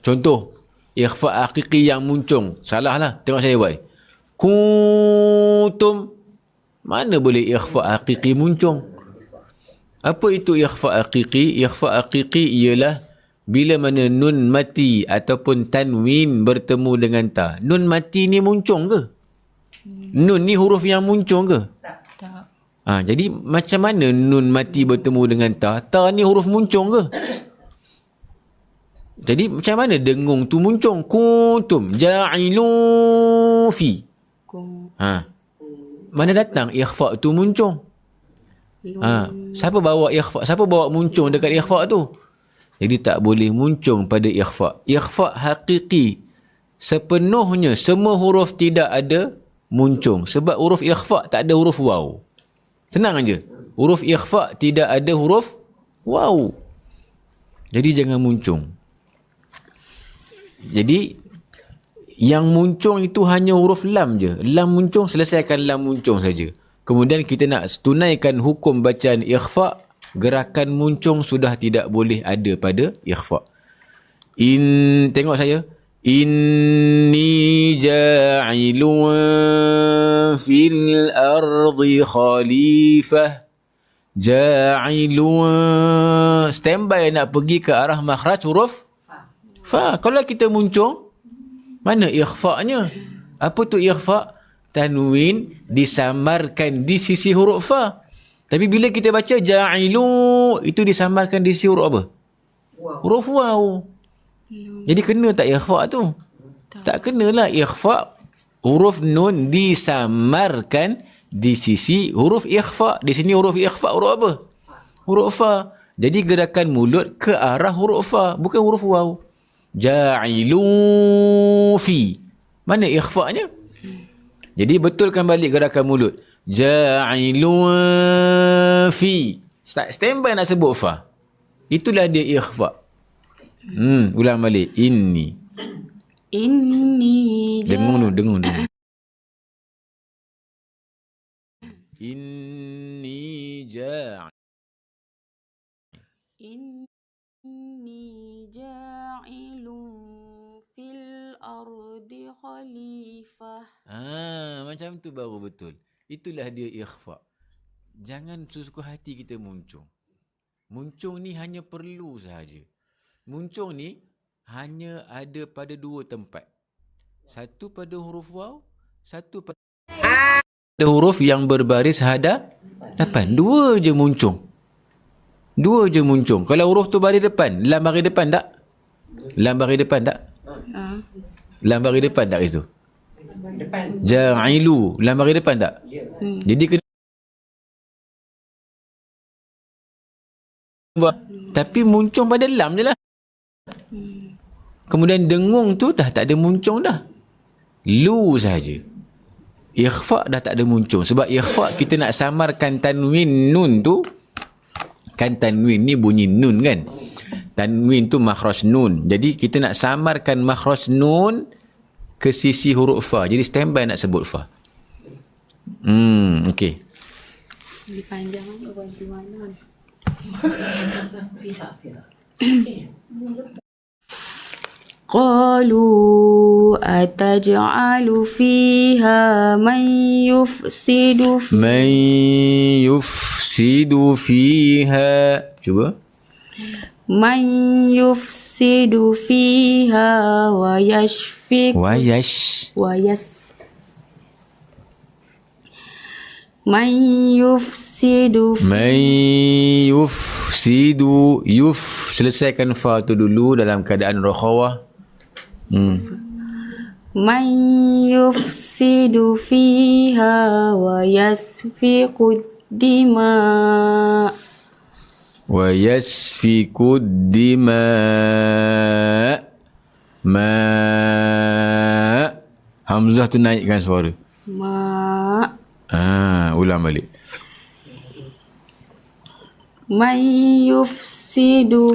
Contoh, ikhfa hakiki yang muncung. Salah lah. Tengok saya buat ni. Kuntum. Mana boleh ikhfa hakiki muncung? Apa itu ikhfa hakiki? Ikhfa hakiki ialah bila mana nun mati ataupun tanwin bertemu dengan ta. Nun mati ni muncung ke? Nun ni huruf yang muncung ke? Tak. Jadi macam mana nun mati bertemu dengan ta? Ta ni huruf muncung ke? Jadi macam mana dengung tu muncung? Kuntum ja'ilun fi. Mana datang ikhfa tu muncung? Siapa bawa ikhfa? Siapa bawa muncung dekat ikhfa tu? Jadi tak boleh muncung pada ikhfa. Ikhfa hakiki sepenuhnya semua huruf tidak ada muncung. Sebab huruf ikhfa tak ada huruf waw. Senang aja. Huruf ikhfa tidak ada huruf waw. Jadi jangan muncung. Jadi yang muncung itu hanya huruf lam je. Lam muncung, selesaikan lam muncung saja. Kemudian kita nak tunaikan hukum bacaan ikhfa, gerakan muncung sudah tidak boleh ada pada ikhfa. Tengok saya. Inni ja'ilun fil ardi khalifah. Ja'ilun. Standby nak pergi ke arah makhraj huruf fa. Kalau kita muncung, mana ikhfa'nya? Apa tu ikhfa'? Tanwin disamarkan di sisi huruf fa. Tapi bila kita baca ja'ilu, itu disamarkan di sisi huruf apa? Huruf waw. Jadi kena tak ikhfa' tu? Tak kenalah ikhfa'. Huruf nun disamarkan di sisi huruf ikhfa'. Di sini huruf ikhfa' huruf apa? Huruf fa. Jadi gerakan mulut ke arah huruf fa, bukan huruf waw. Ja'ilu fi. Mana ikhfa'nya? Jadi betulkan balik gerakan mulut. Ja'ilu fi. Standby nak sebut fa. Itulah dia ikhfa'. Ulang balik. Inni. Dengung dulu. Inni ja'ilun fil ardi khalifah. Macam tu baru betul. Itulah dia ikhfa'. Jangan suka hati kita muncung. Muncung ni hanya perlu sahaja. Muncung ni hanya ada pada dua tempat. Satu pada huruf waw, satu pada huruf yang berbaris hadapan. Dua je muncung. Kalau huruf tu baris depan, lam baris depan tak? Lam baris depan tak kat situ? Ja'ilu, lam baris depan tak? Jadi kena tapi muncung pada lam je lah. Kemudian dengung tu dah tak ada muncung dah. Lu sahaja. Ikhfa' dah tak ada muncung. Sebab ikhfa' kita nak samarkan tanwin nun tu. Kan tanwin ni bunyi nun kan. Tanwin tu makhraj nun. Jadi kita nak samarkan makhraj nun ke sisi huruf fa. Jadi standby nak sebut fa. Okey. Lebih panjang kan berhenti mana? Qalu ataj'alu fiha man yufsidu fiha. Cuba. Man yufsidu fiha wa yashfiku Man yufsidu selesaikan fa tu dulu dalam keadaan rakhawah. Man yufsidu fiha wa yasfiku dima. Hamzah tu naikkan suara. Ulang balik. Man yufsidu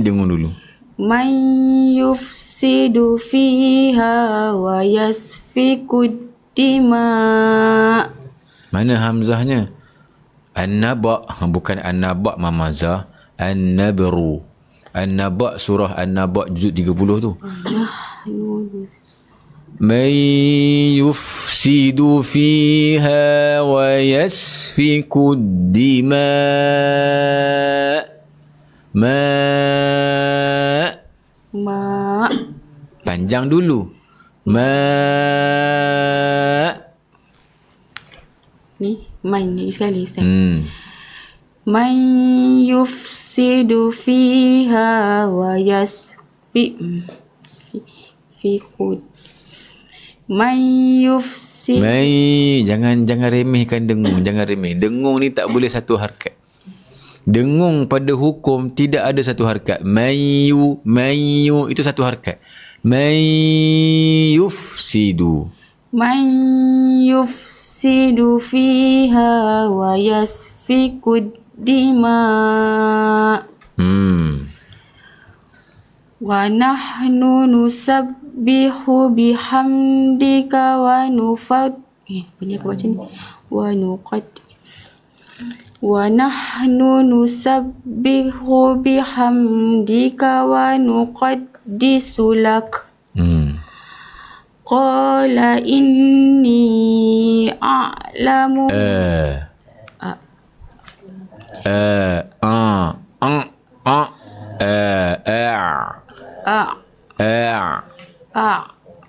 dengung dulu. Man yufsidu fiha wa yasfiku dima. Mana hamzahnya? An-naba, bukan an-naba mamazah. An-nabru. An-Naba, surah An-Naba juzuk 30 tu. Nahnu Man yufsidu fiha wa yasfiku dima. ma Panjang dulu. ni main ni sekali Ustaz. Man Hmm. yufsidu fiha wa yasfiku. Man yufsidu. Jangan remehkan dengung, jangan remeh. Dengung ni tak boleh satu harkat. Dengung pada hukum tidak ada satu harkat. Mayu itu satu harkat. Yufsidu. Man yufsidu fiha wa yasfiku dima. Wa nahnu nusabbihu bihamdika wa bunyi aku baca ni. Wa nahnu nusabbihu bihamdika wa nuqaddisu lak. Qala inni a'lamu.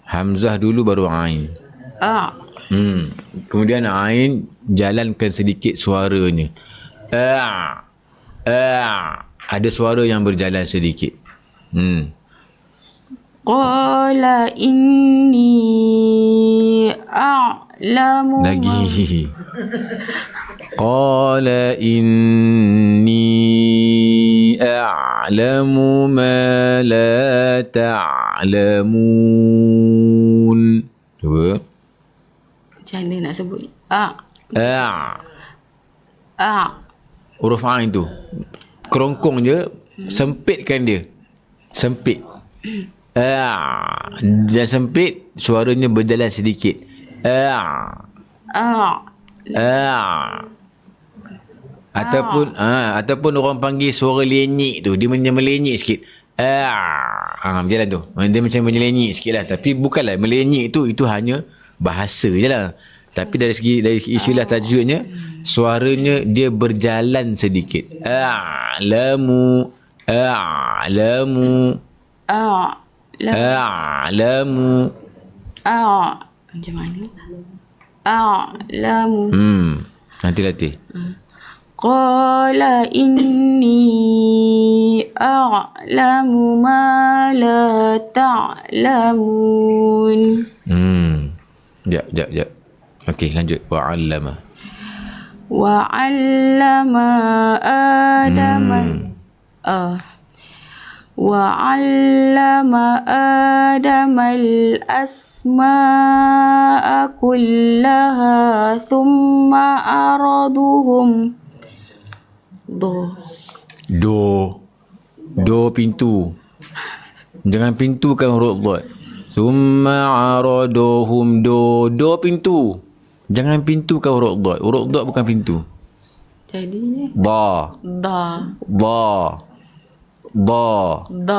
Hamzah dulu baru ain. Kemudian ain jalankan sedikit suaranya. Ada suara yang berjalan sedikit. Qala inni a'lamu. Lagi. Qala inni a'lamu ma la ta'lamun. Cuba. Macam mana nak sebut? Huruf ain tu kerongkong je, sempitkan dia. Sempit. Dan sempit, suaranya berjalan sedikit. Ataupun orang panggil suara lenyik tu, dia melenyik sikit. Berjalan tu. Dia macam melenyik sikit lah. Tapi bukanlah melenyik tu, itu hanya bahasa je lah. Tapi dari segi istilah tajwidnya, suaranya dia berjalan sedikit. A'lamu. Macam mana? A'lamu. Nanti latih. Qala inni a'lamu ma la ta'lamun. Sekejap. Okey, lanjut. Wa'allama Adama al-asma'a kullaha thumma araduhum. Do pintu. Jangan pintukan huruf dhad. Summa araduhum. Do pintu. Jangan pintukan huruf dhad. Huruf dhad bukan pintu. Jadinya Da.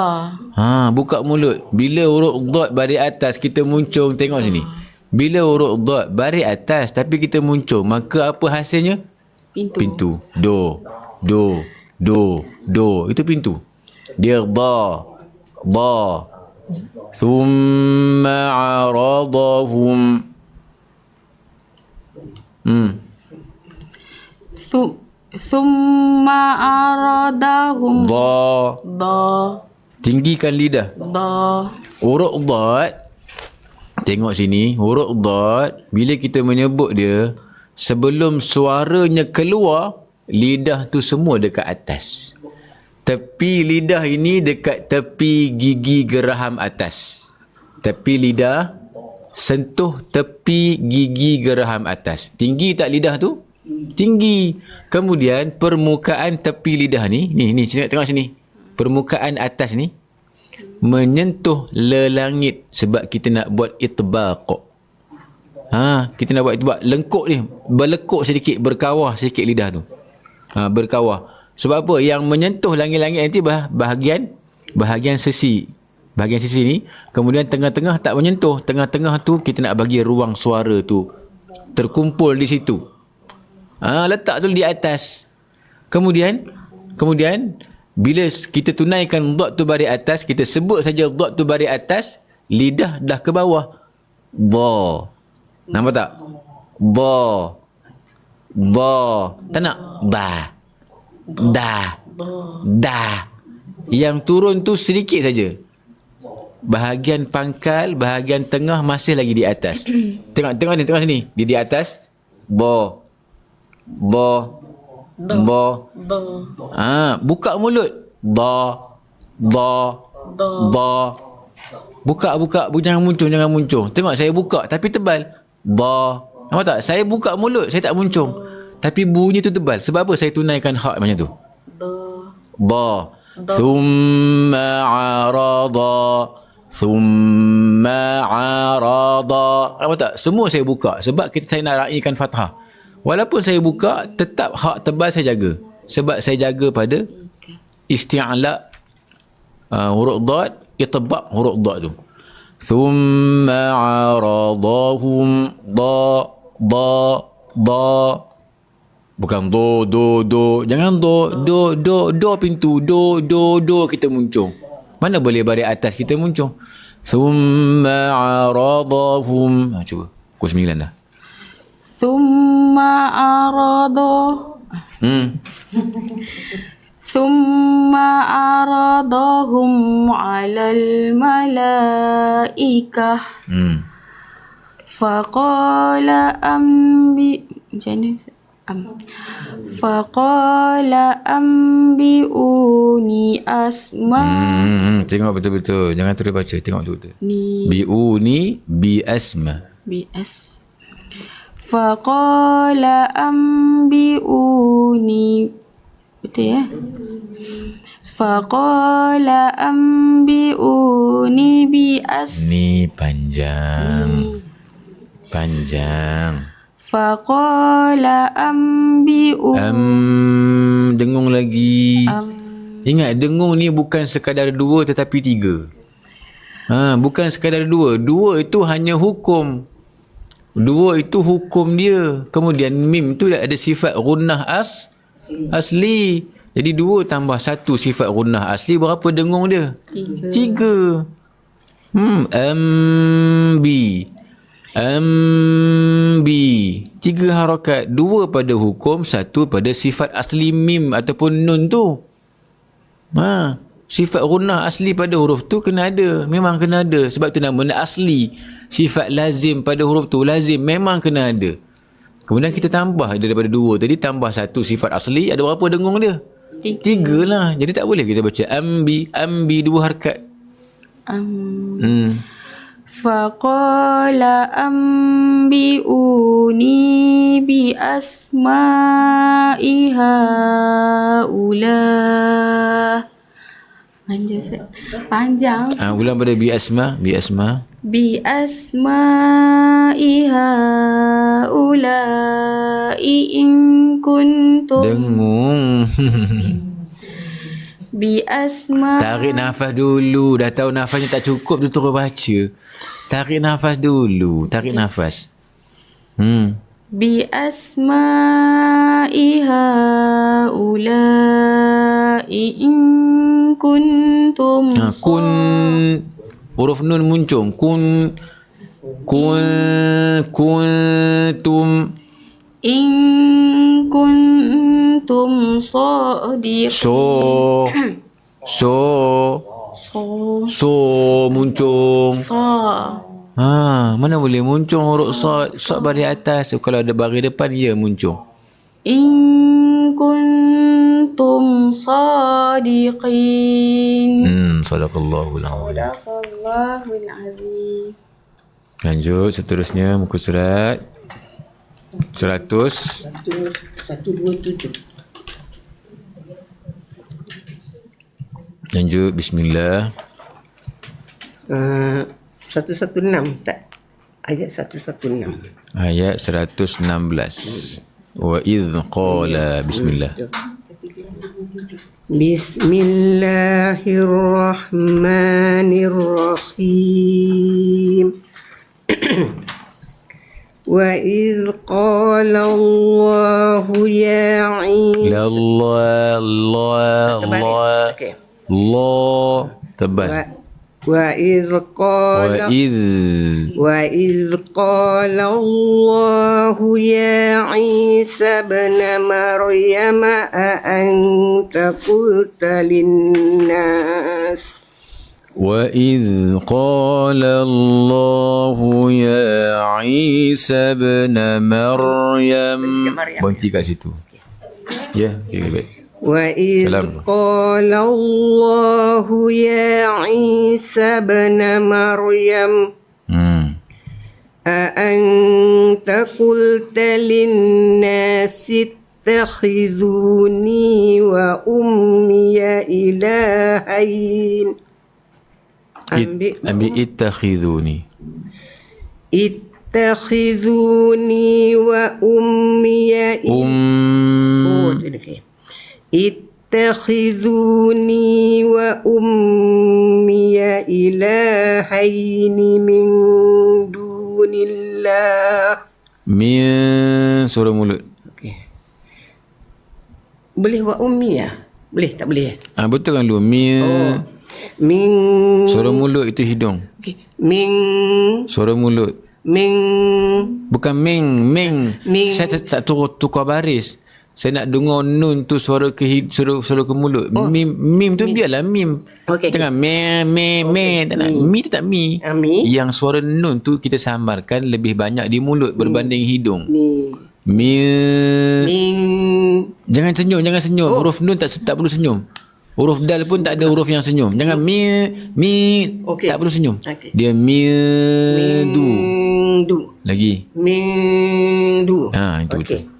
Buka mulut. Bila huruf dhad baris atas, kita muncung. Tengok sini. Bila huruf dhad baris atas tapi kita muncung, maka apa hasilnya? Pintu. Do. Itu pintu. Dia da. Thumma aradahum. Thumma aradahum. Da. Tinggikan lidah. Da. Huruf dhad. Tengok sini. Huruf dhad, bila kita menyebut dia, sebelum suaranya keluar, lidah tu semua dekat atas. Tepi lidah ini dekat tepi gigi geraham atas. Tepi lidah sentuh tepi gigi geraham atas. Tinggi tak lidah tu? Tinggi. Kemudian permukaan tepi lidah ni, tengok sini. Permukaan atas ni menyentuh lelangit sebab kita nak buat itbaq. Kita nak buat itbaq. Lengkuk ni, berlekuk sedikit, berkawah sikit lidah tu. Berkawah. Sebab apa? Yang menyentuh langit-langit nanti bahagian sisi. Bahagian sisi ni. Kemudian tengah-tengah tak menyentuh. Tengah-tengah tu kita nak bagi ruang suara tu terkumpul di situ. Letak tu di atas. Kemudian bila kita tunaikan dot tu baris atas, kita sebut saja dot tu baris atas, lidah dah ke bawah. Ba. Nampak tak? Ba. Tak nak? Ba. Da. Yang turun tu sedikit saja. Bahagian pangkal, bahagian tengah masih lagi di atas. Tengok sini. Dia di atas. Ba. Buka mulut. Ba. Buka. Jangan muncung. Tengok saya buka tapi tebal. Ba. Nampak tak? Saya buka mulut, saya tak muncung. Tapi bunyi tu tebal. Sebab apa saya tunaikan hak macam tu? Ba. Thumma arada. Nampak tak? Semua saya buka. Sebab saya nak raikan fathah. Walaupun saya buka, tetap hak tebal saya jaga. Sebab saya jaga pada isti'ala huruf dad, itbaq huruf dad tu. Thumma aradahum da. Bukan do. Jangan do pintu. Do kita muncung. Mana boleh baris atas kita muncung. Thumma aradahum. Cuba. Pukul 9 dah. Thumma aradahum 'alal malaikah. Faqala ambi'uni asma. Tengok betul-betul. Jangan terus baca. Tengok betul-betul. Bi'uni bi'asma. Faqala ambi'uni. Betul ya? Faqala ambi'uni bi'asma. Ni panjang. Faqala ambi'uni. Dengung lagi. Ingat, dengung ni bukan sekadar 2 tetapi 3. Bukan sekadar 2. 2 itu hanya hukum. 2 itu hukum dia. Kemudian mim tu ada sifat gunnah asli. Jadi 2 tambah 1 sifat gunnah asli, berapa dengung dia? 3. Ambi. 3 harakat. 2 pada hukum, 1 pada sifat asli mim ataupun nun tu. Sifat gunnah asli pada huruf tu kena ada. Memang kena ada. Sebab tu nama asli. Sifat lazim pada huruf tu lazim. Memang kena ada. Kemudian kita tambah daripada 2 tadi, tambah 1 sifat asli. Ada berapa dengung dia? 3 lah. Jadi tak boleh kita baca ambi 2 harakat. Faqala ambi'uni bi asma'i ha'ulah. Panjang. Ulang pada bi asma. Bi asma'i ha'ula'i in kuntum. Dengung. Bi asma. Tarik nafas dulu. Dah tahu nafasnya tak cukup tu terus baca. Tarik nafas dulu. Bi asma'i ha'ula'i in kuntum. Kun. Huruf nun muncung. Kuntum. In kuntum sadiqin. So muncung. Mana boleh muncung huruf sad baris atas. Kalau ada baris depan, ia muncung. In kuntum sadiqin. Sadaqallahul azim. Lanjut seterusnya muka surat 127. Lanjut, bismillah. 116 Ustaz. Ayat 116. Ayat 116. Wa idh qala, bismillah. Bismillahirrahmanirrahim. وإذ قال الله يا عيسى La Allah, Allah, Allah. Okay. Allah. Tebal. وإذ قال وإذ قال الله يا عيسى ابن مريم أأنت قلت للناس وإذ قال الله يا عيسى ابن مريم. Berhenti kat situ. Ya, okay, baik. وإذ سلام. قال الله يا عيسى ابن مريم أأنت قلت للناس اتخذوني وأمي إلهين Ambil ittakhiduni. اتخذوني وأمي اتخذوني وأمي إلهين من دون الله. Min suara mulut. Okay. Boleh wa ummi ya? Boleh tak boleh? Betul kan lu? Min. Min. Suara mulut itu hidung. Okay. Min. Suara mulut. Min. Bukan ming. Ming. Saya tak tukar baris. Saya nak dengar nun tu suara ke mulut. Mim tu biarlah mim. Okay, Jangan me. Tak nak. Mi tu tak mi. Mi. Yang suara nun tu kita samarkan lebih banyak di mulut berbanding hidung. Mi. Min. Jangan senyum. Huruf nun tak perlu senyum. Huruf dal pun tak ada huruf yang senyum. Jangan mi. Okay. Tak perlu senyum. Okay. Dia du. Du. Lagi. Min du. Itu okay. betul.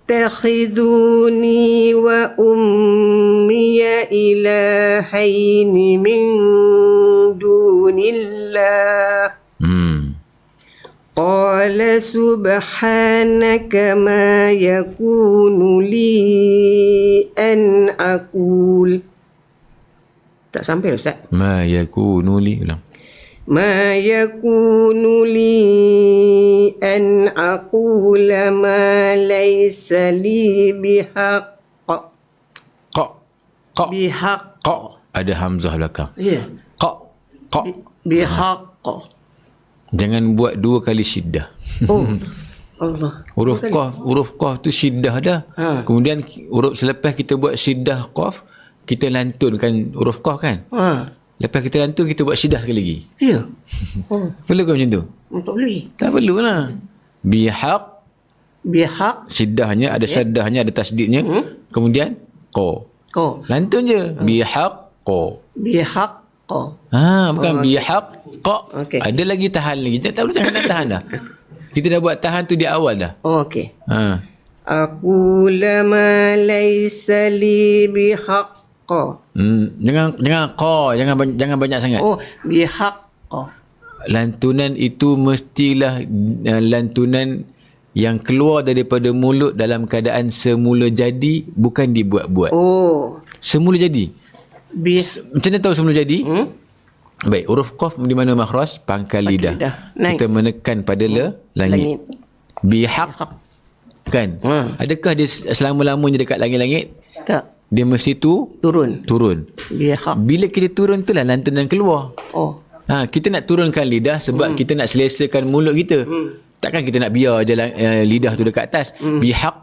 اتخذوني وأمي إلهين من دون الله. قال سبحانك ما يكون لي أن أقول. Tak sampai Ustaz. Ma yakunu li. Ulang. ما يكون لي أن أقول ما ليس لي بحق. بحق. Ada hamzah belakang. Ya. بحق. Jangan buat dua kali syiddah. Oh. Allah. Huruf qaf tu syiddah dah. Kemudian huruf selepas kita buat syiddah qaf, kita lantunkan huruf qaf kan? Lepas kita lantun, kita buat syiddah sekali lagi. Ya. Perlu ke macam tu? Tak boleh. Tak perlu lah. Bihaq. Syiddahnya, ada syaddahnya, ada tasdidnya. Kemudian, ko. Lantun je. Bihaq, ko. Bukan bihaq, ko. Okay. Ada lagi tahan lagi. Tak perlu jangan nak tahan dah. Kita dah buat tahan tu di awal dah. Okey. Aqul ma laysa li bihaq. Jangan qa, jangan banyak sangat. Bihaq. Lantunan itu mestilah lantunan yang keluar daripada mulut dalam keadaan semula jadi, bukan dibuat-buat. Semula jadi. Macam mana tahu semula jadi? Baik, huruf qaf di mana makhraj? Pangkal lidah. Kita menekan pada langit. Bihaq. Kan? Adakah dia selama-lamanya dekat langit-langit? Tak. Dia mesti turun. Bihaq. Bila kita turun tu lah lantunan keluar. Kita nak turunkan lidah sebab kita nak selesakan mulut kita. Takkan kita nak biar je lidah tu dekat atas. Bihaq.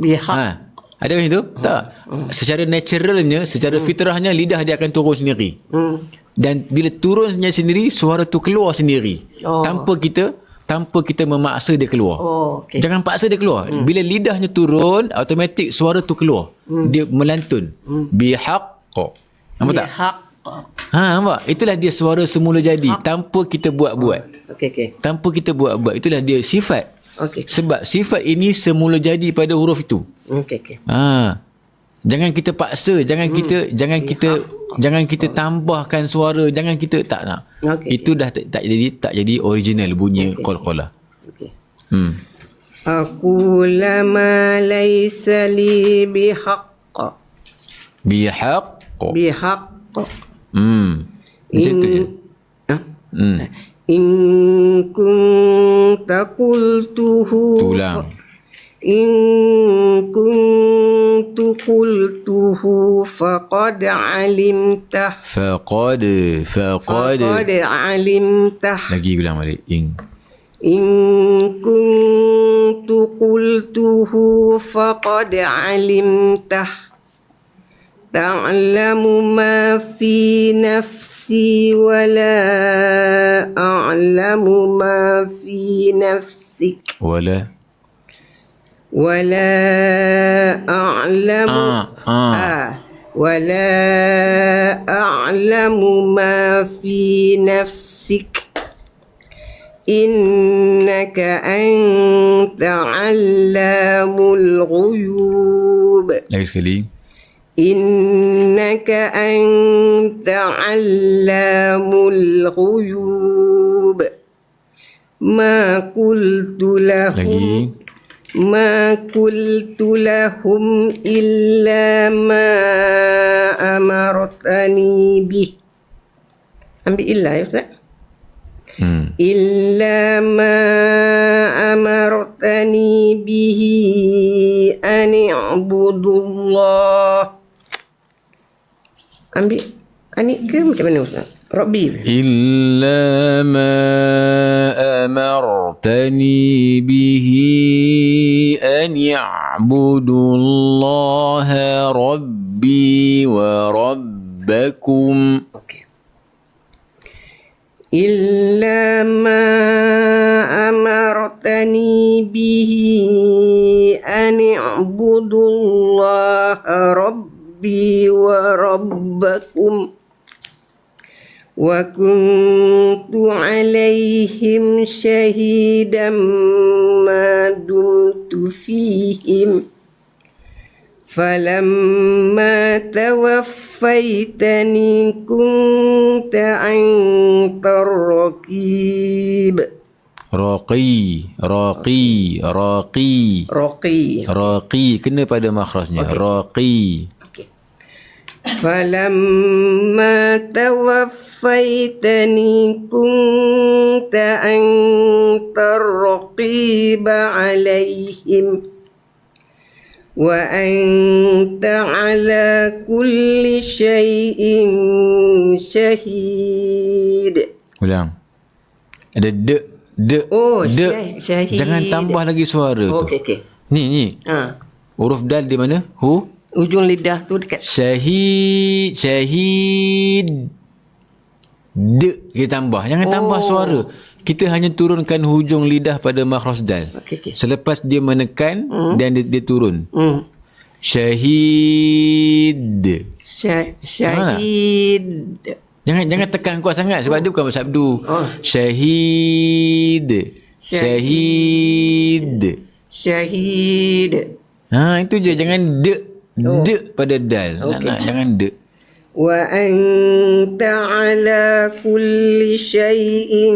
Bihaq. Ada macam tu? Tak. Secara naturalnya, secara fitrahnya lidah dia akan turun sendiri. Dan bila turunnya sendiri, suara tu keluar sendiri. Tanpa kita memaksa dia keluar. Okay. Jangan paksa dia keluar. Bila lidahnya turun, automatik suara tu keluar. Dia melantun. Bihaq. Nampak tak? Nampak? Itulah dia suara semula jadi. Tanpa kita buat-buat. Okay. Tanpa kita buat-buat. Itulah dia sifat. Sebab sifat ini semula jadi pada huruf itu. Okay. Jangan kita paksa, jangan kita tambahkan suara, jangan kita tak nak. Itu dah tak jadi original bunyi qalqalah. أقول ما ليس لي بحق Bihaq. بحق Macam tu je. إن كنت قلته Tulang. إن كنت قلته فقد علمته Faqad. فقد علمته Lagi ulang balik. إن كنت قلته فقد علمته تعلم ما في نفسي ولا أعلم ما في نفسك Wala. ولا أعلم ولا أعلم ما في نفسك إنك أنت علام الغيوب Lagi sekali. إنك أنت علام الغيوب ما قلت لهم Lagi. ما قلت لهم إلا ما أمرتني به أمبي إلا يا أستاذ إلا ما أمرتني به أن اعبدوا الله أمبي أني كم macam mana Ustaz? Rabbi إلا ما أمرتني به أن يعبدوا الله ربي وربكم. Okay. إلا ما أمرتني به أن اعبدوا الله ربي وربكم وكنت عليهم شهيدا ما دمت فيهم فلما توفيتني كنت أنت الرقيب Raqi kena pada makhrajnya. Raqi. فلما توفيتني كنت أنت الرقيب عليهم وأنت على كل شيء شهيد. Ulang. Ada de. Oh, de. syahid. Jangan tambah lagi suara tu. Okey. Ni. Huruf dal di mana? Ujung lidah tu dekat. Syahid. De kita tambah. Jangan tambah suara. Kita hanya turunkan hujung lidah pada makhraj dal. Okey. Selepas dia menekan dan dia turun. Syahid. Jangan tekan kuat sangat sebab dia bukan bersabdu. Syahid. Itu je, jangan de pada dal. Nak jangan de. Wa anta ala kulli syai'in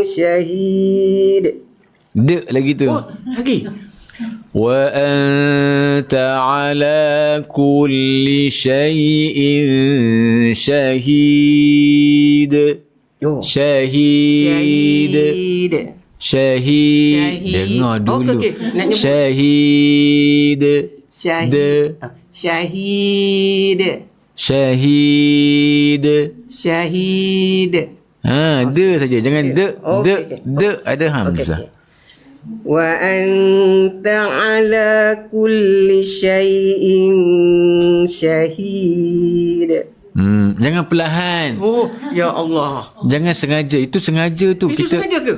syahid. De lagi tu. Lagi. Wa anta ala kulli syai'in syahid. Syahid. Dengar dulu. Syahid. De saja, jangan de ada hamzah. Wa anta ala kulli syai'in syahid. Jangan perlahan. Ya Allah. Jangan sengaja. Itu sengaja tu. Itu kita sengaja ke?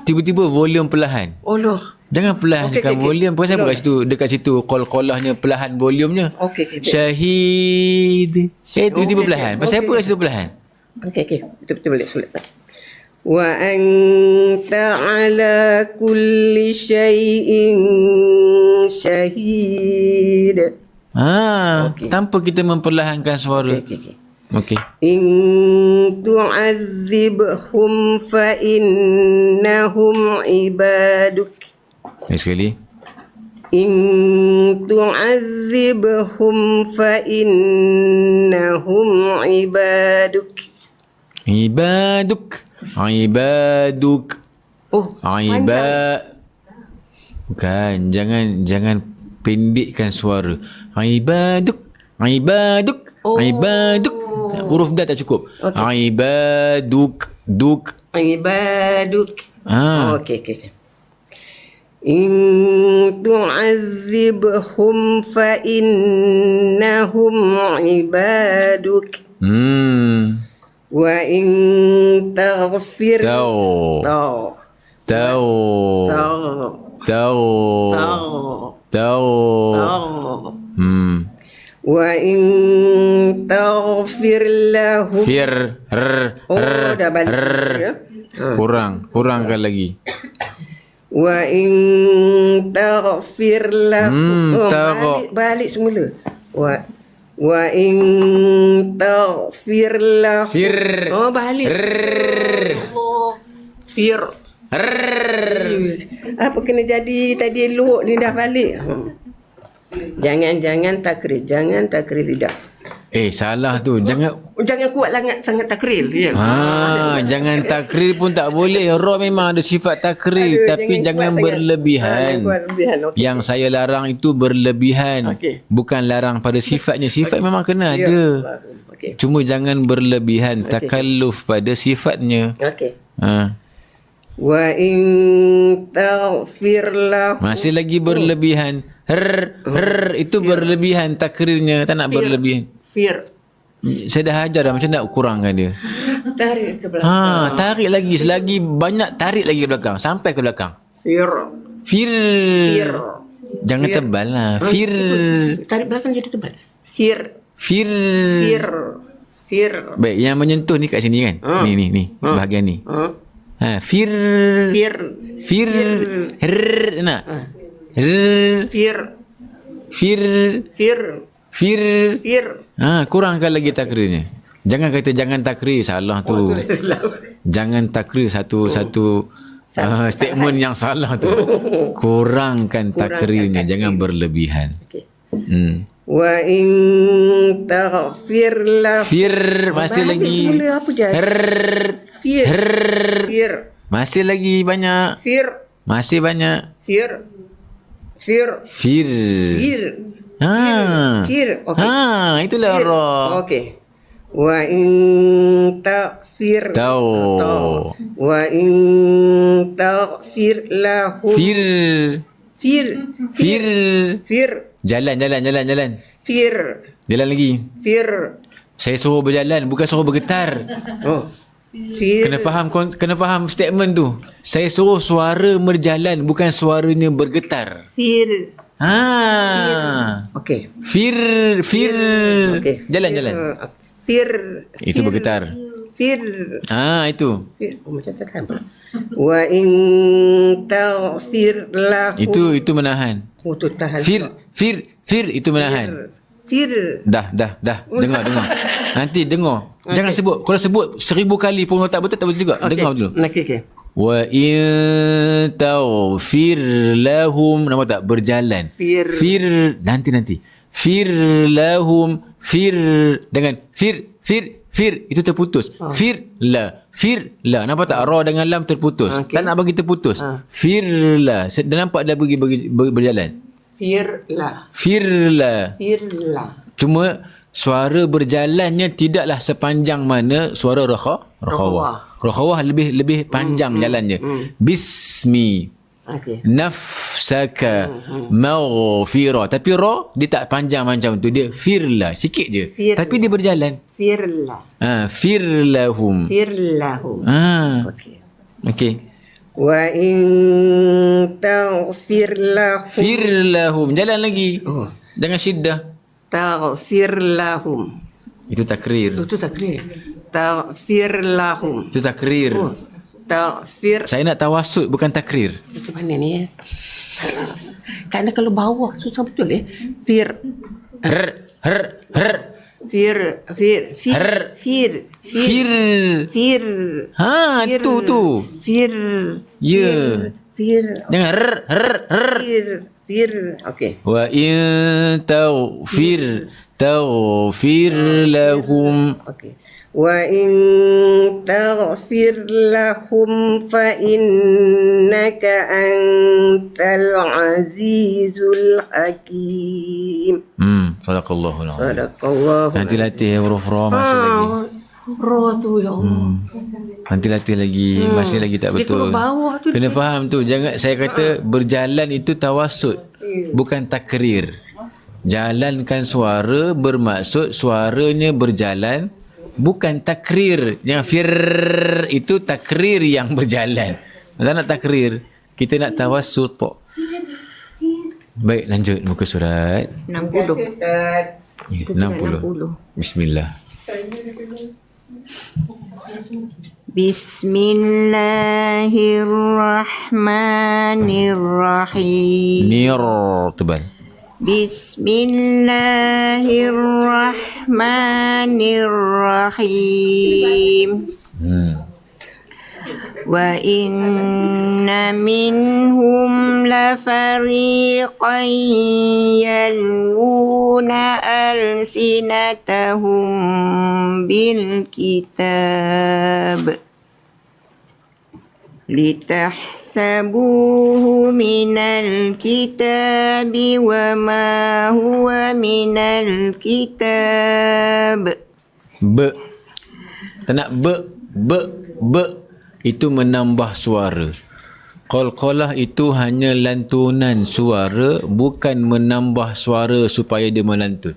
Tiba-tiba volume perlahan. Allah. Jangan perlahankan volume. Pasal apa dekat situ qol-qalahnya perlahan volumenya. Syahid. Tiba-tiba perlahan. Pasal apa kat situ perlahan? Okey. Betul balik sulit. Wa anta ala kulli syai'in syahid. Tanpa kita memperlahankan suara. Okey. In tu'adzibhum fa innahum ibaduk. Sekali. In tu'adzibhum fa innahum ibaduk. Ibaduk. Oh, panjang. Bukan, jangan pendekkan suara. Ibaduk. Oh. Ibaduk. Huruf dah tak cukup. Okey. Ibaduk. Ibaduk. Ah. Okey. In tu'adzibhum fa innahum ibaduk. Wa in taghfir Tahu. wa in taghfir lahum. Dah balik ya. Kurangkan lagi. Wa in taghfir lahum. Balik semula. Wa in taghfir lahum. Balik. Fir. Apa kena jadi tadi elok ni dah balik. Jangan takrir lidah. Salah tu. Jangan kuat sangat takrir ya. Jangan takrir pun tak boleh. Ra memang ada sifat takrir. Tapi jangan berlebihan. Okay. Yang saya larang itu berlebihan. Bukan larang pada sifatnya. Sifat memang kena ada. Cuma jangan berlebihan. Takalluf pada sifatnya. Wa in taghfir lahu. masih lagi berlebihan. Itu berlebihan takrirnya. Tak nak berlebihan. Fir. Saya dah ajar dah. Macam nak kurangkan dia. Tarik ke belakang. Tarik lagi. Selagi banyak tarik lagi ke belakang. Sampai ke belakang. Fir. Jangan tebal lah. Fir. Tarik belakang jadi tebal. Fir. Baik, yang menyentuh ni kat sini kan? Ni. Bahagian ni. Fir. Nak? Fir. Kurangkan lagi takrirnya. Jangan kata jangan takrir. Salah tu. Jangan takrir satu statement yang salah tu. Kurangkan takrirnya. Jangan berlebihan. Wa in taghfir lahu. Fir. Masih lagi. Apa jadi? Fir. Masih lagi banyak. Masih banyak. Fir. Itulah ra. Okey. Wa in taghfir. Wa in taghfir lahu. Fir. Jalan. Fir. Jalan lagi. Fir. Saya suruh berjalan, bukan suruh bergetar. Fir. Kena faham statement tu. Saya suruh suara berjalan, bukan suaranya bergetar. Fir. Okey. Fir. Okey. Jalan. Fir. Itu bergetar. Fir. Itu. Fir. Macam tak kan. Wa in taghfir lahu. Itu menahan. Tu tahan. Fir itu menahan. Fir. Dah. Dengar. Nanti dengar. Jangan sebut. Kalau sebut 1000 kali pun tak betul juga. Dengar dulu. Okey. Wa in taghfir lahum. Nampak tak? Berjalan. Fir. Nanti. Fir lahum. Dengan fir. Itu terputus. Firla. Nampak tak? Ra dengan lam terputus. Tak nak bagi terputus. Firla. Dah nampak dah bagi berjalan. Firla. Cuma suara berjalannya tidaklah sepanjang mana suara rakhawah. Rakhawah lebih panjang jalannya. Bismi. Nafsaka maghfirah. Tapi ra dia tak panjang macam tu. Dia firla sikit je. Tapi dia berjalan. Firlahum. Okey. Wa in taghfir lahum. Firlahum. Jalan lagi. Dengan syiddah. Taghfir lahum. Itu takrir. Taghfir lahum. Itu takrir. Taghfir. Saya nak tawasud bukan takrir. Macam mana ni? Kerana kalau bawah susah betul Fir. Tu. Fir. Ya. fir Jangan fir okey Wa in taghfir lahum. okey wa in taghfir lahum fa innaka antal azizul hakim. Sadaqallahul azim. Sadaqallahu. Nanti latih huruf ra masih lagi. Ra tu ya Allah. Nanti latih lagi, masih lagi tak Dia betul. turun bawah tu. Kena faham tu. Jangan saya kata berjalan itu tawassut, bukan takrir. Jalankan suara bermaksud suaranya berjalan, bukan takrir. Yang fir itu takrir yang berjalan. Tak nak takrir. Kita nak tawassut. Baik, lanjut muka surat. 60. Ya, 60. Bismillah. Bismillahirrahmanirrahim. Nir tebal. Bismillahirrahmanirrahim. Wa inna minhum lafariqan yalwuna alsinatahum bil kitab litahsabuhu minal kitabi wa ma huwa minal kitab. Tak nak itu menambah suara. Qalqalah itu hanya lantunan suara, bukan menambah suara supaya dia melantun.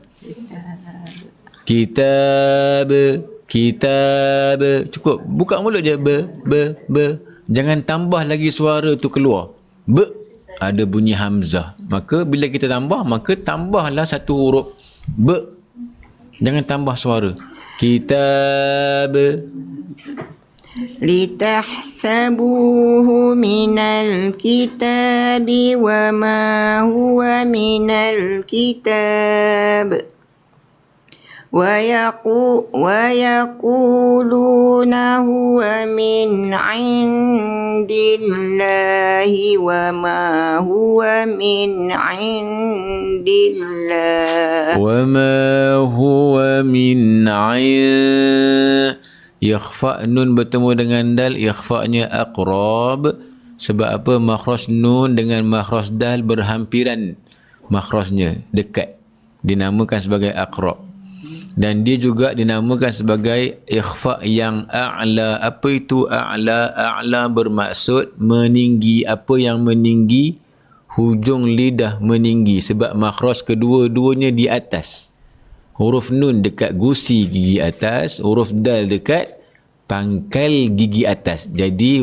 Kitab. Cukup. Buka mulut je. Jangan tambah lagi suara tu keluar. Ada bunyi hamzah. Maka bila kita tambah, maka tambahlah satu huruf. Jangan tambah suara. Kitab. Litahsabuhu minal kitabi wa ma huwa minal kitab wa yaquluna huwa min indillahi wa ma huwa min indillah wa ma huwa min ikhfa nun bertemu dengan dal, ikhfa'nya aqrab. Sebab apa? Makhraj nun dengan makhraj dal berhampiran, makhrajnya dekat, dinamakan sebagai aqrab. Dan dia juga dinamakan sebagai ikhfa yang a'la. Apa itu a'la? A'la bermaksud meninggi. Apa yang meninggi? Hujung lidah meninggi, sebab makhraj kedua-duanya di atas. Huruf nun dekat gusi gigi atas, huruf dal dekat pangkal gigi atas. Jadi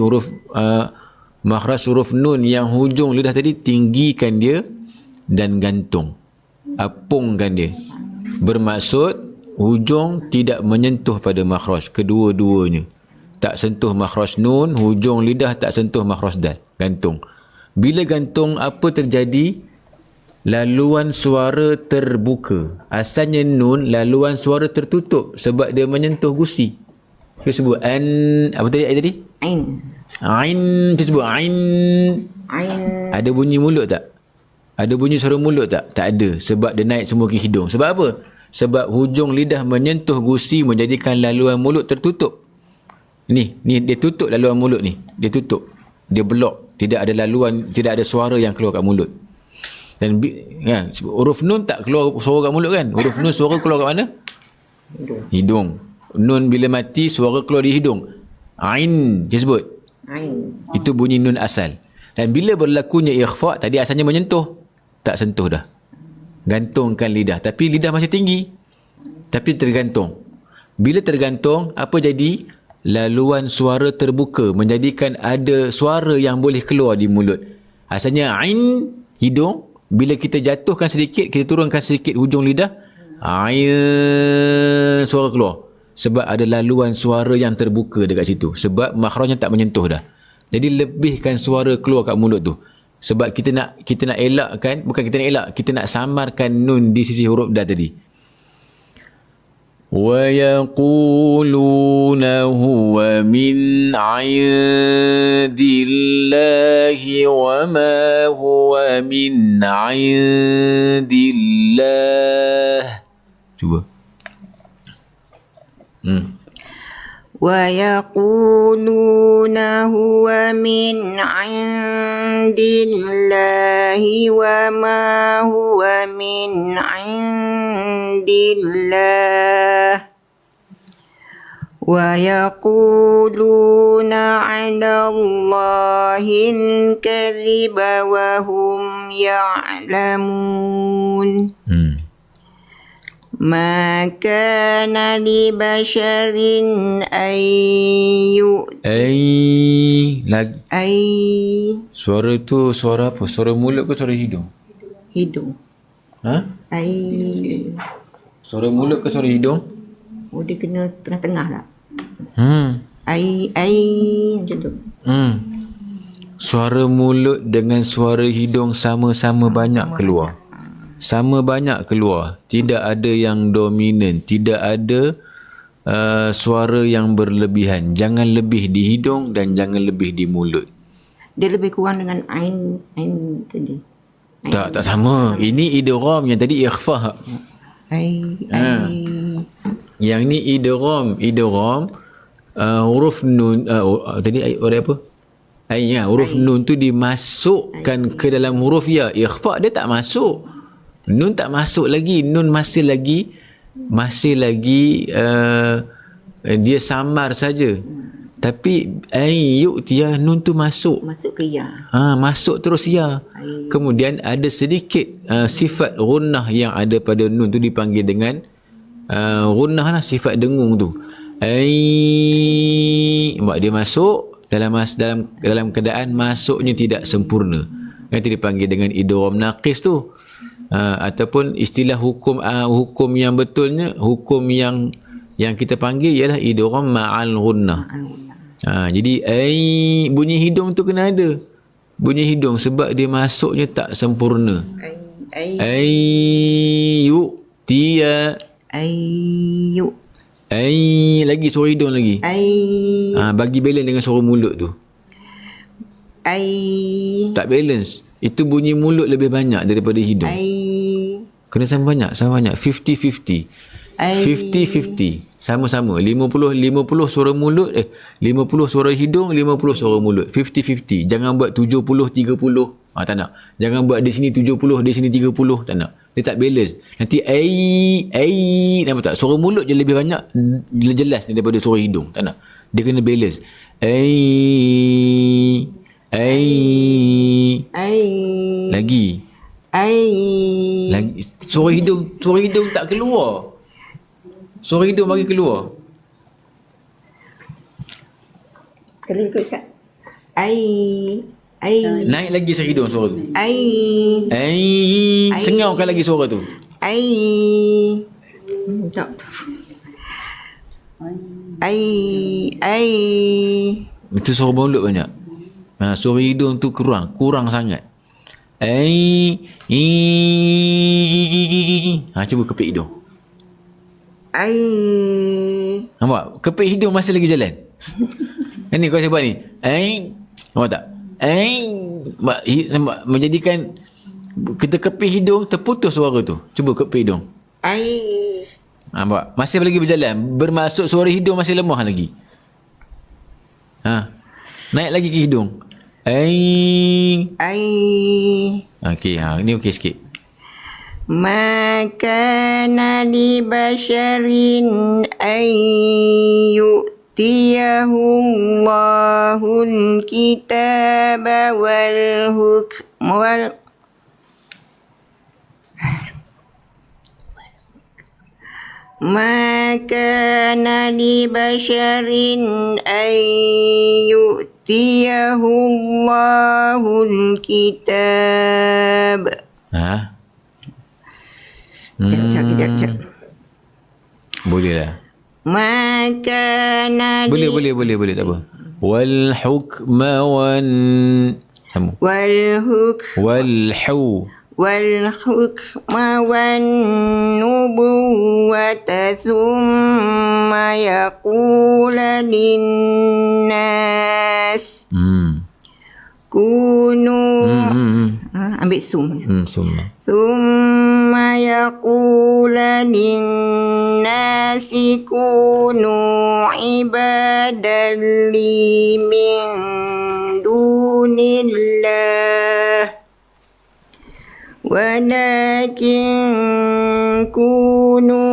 makhraj huruf nun yang hujung lidah tadi, tinggikan dia dan gantung, apungkan dia. Bermaksud hujung tidak menyentuh pada makhraj kedua-duanya. Tak sentuh makhraj nun, hujung lidah tak sentuh makhraj dal, gantung. Bila gantung, apa terjadi? Laluan suara terbuka. Asalnya nun, laluan suara tertutup sebab dia menyentuh gusi. Dia sebut an, apa tadi? Ain. Ain, dia sebut ain. Ada bunyi mulut tak? Ada bunyi suara mulut tak? Tak ada, sebab dia naik semua ke hidung. Sebab apa? Sebab hujung lidah menyentuh gusi, menjadikan laluan mulut tertutup. Ni dia tutup laluan mulut ni. Dia tutup. Dia blok. Tidak ada laluan, tidak ada suara yang keluar kat mulut. Dan huruf nun tak keluar suara kat mulut kan? Huruf nun suara keluar kat mana? Hidung. Nun bila mati suara keluar di hidung. Ain dia sebut. Ain. Itu bunyi nun asal. Dan bila berlakunya ikhfa, tadi asalnya menyentuh, tak sentuh dah. Gantungkan lidah, tapi lidah masih tinggi, tapi tergantung. Bila tergantung, apa jadi? Laluan suara terbuka, menjadikan ada suara yang boleh keluar di mulut. Asalnya ain hidung, bila kita jatuhkan sedikit, kita turunkan sedikit hujung lidah, ain suara keluar. Sebab ada laluan suara yang terbuka dekat situ. Sebab makhrajnya tak menyentuh dah. Jadi lebihkan suara keluar kat mulut tu. Sebab kita nak elakkan, bukan kita nak elak, kita nak samarkan nun di sisi huruf dah tadi. ويقولون هو من عند الله وما هو من عند الله. Cuba. ويقولون هو من عند الله وما هو من عند الله ويقولون على الله الكذب وهم يعلمون. ما كان لبشر أن Suara tu suara apa? Suara mulut ke suara hidung? hidung. Ha? Ai. Suara mulut ke suara hidung? Oh, dia kena tengah-tengah tak? Ai macam tu. Suara mulut dengan suara hidung sama-sama banyak keluar. Sama banyak keluar. Tidak ada yang dominan. Tidak ada suara yang berlebihan. Jangan lebih di hidung dan jangan lebih di mulut. Dia lebih kurang dengan ain tadi. Tak sama. Ini idgham, yang tadi ikhfa. Yang ni idgham. Huruf nun tadi huruf apa? Huruf nun tu dimasukkan ke dalam huruf ya. Ikhfa dia tak masuk. Nun tak masuk lagi. Nun masih lagi dia samar saja. Tapi yu'tiya, nun tu masuk. Masuk ke ya. Masuk terus ya. Kemudian ada sedikit sifat gunnah yang ada pada nun tu dipanggil dengan gunnah lah, sifat dengung tu. Buat dia masuk dalam keadaan masuknya tidak sempurna. Itu dipanggil dengan idgham naqis tu. Ataupun istilah hukum yang betulnya, hukum yang kita panggil ialah idgham ma'al gunnah. Jadi bunyi hidung tu kena ada. Bunyi hidung sebab dia masuknya tak sempurna. Yu'tiya. Lagi suara hidung lagi. Bagi balance dengan suara mulut tu. Tak balance. Itu bunyi mulut lebih banyak daripada hidung. Kena sama banyak. 50-50. 50-50. Sama-sama. 50 suara mulut, 50 suara hidung, 50 suara mulut. 50-50. Jangan buat 70-30. Tak nak. Jangan buat di sini 70, di sini 30. Tak nak. Dia tak balance. Nanti nampak tak? Suara mulut je lebih banyak, jelas daripada suara hidung. Tak nak. Dia kena balance. Lagi. Suara hidung tak keluar. Suara hidung bagi keluar. Kalau ikut Ustaz. Naik lagi suara hidung suara tu. Sengaukan lagi suara tu. Tak. Itu suara mulut banyak. Suara hidung tu kurang sangat. Cuba kepit hidung. Nampak? Kepit hidung masih lagi jalan. Ni kau saya buat ni. Nampak tak? Nampak? Menjadikan kita kepit hidung, terputus suara tu. Cuba kepit hidung. Nampak? Masih lagi berjalan. Bermaksud suara hidung masih lemah lagi. Naik lagi ke hidung. Okey, ni okey sikit. Ma kana li basharin an yu'tiyahumul kitaba wal hukma Ma kana li basharin an yu'tiyahumul kitab. Sekejap. Boleh lah. Maka Boleh tak apa. Wal hukma wan والحكم والنبوة ثم يقول للناس كونوا ambil sum Sunnah. ثم يقول للناس كونوا عبادا لي من دون الله ولكن كونوا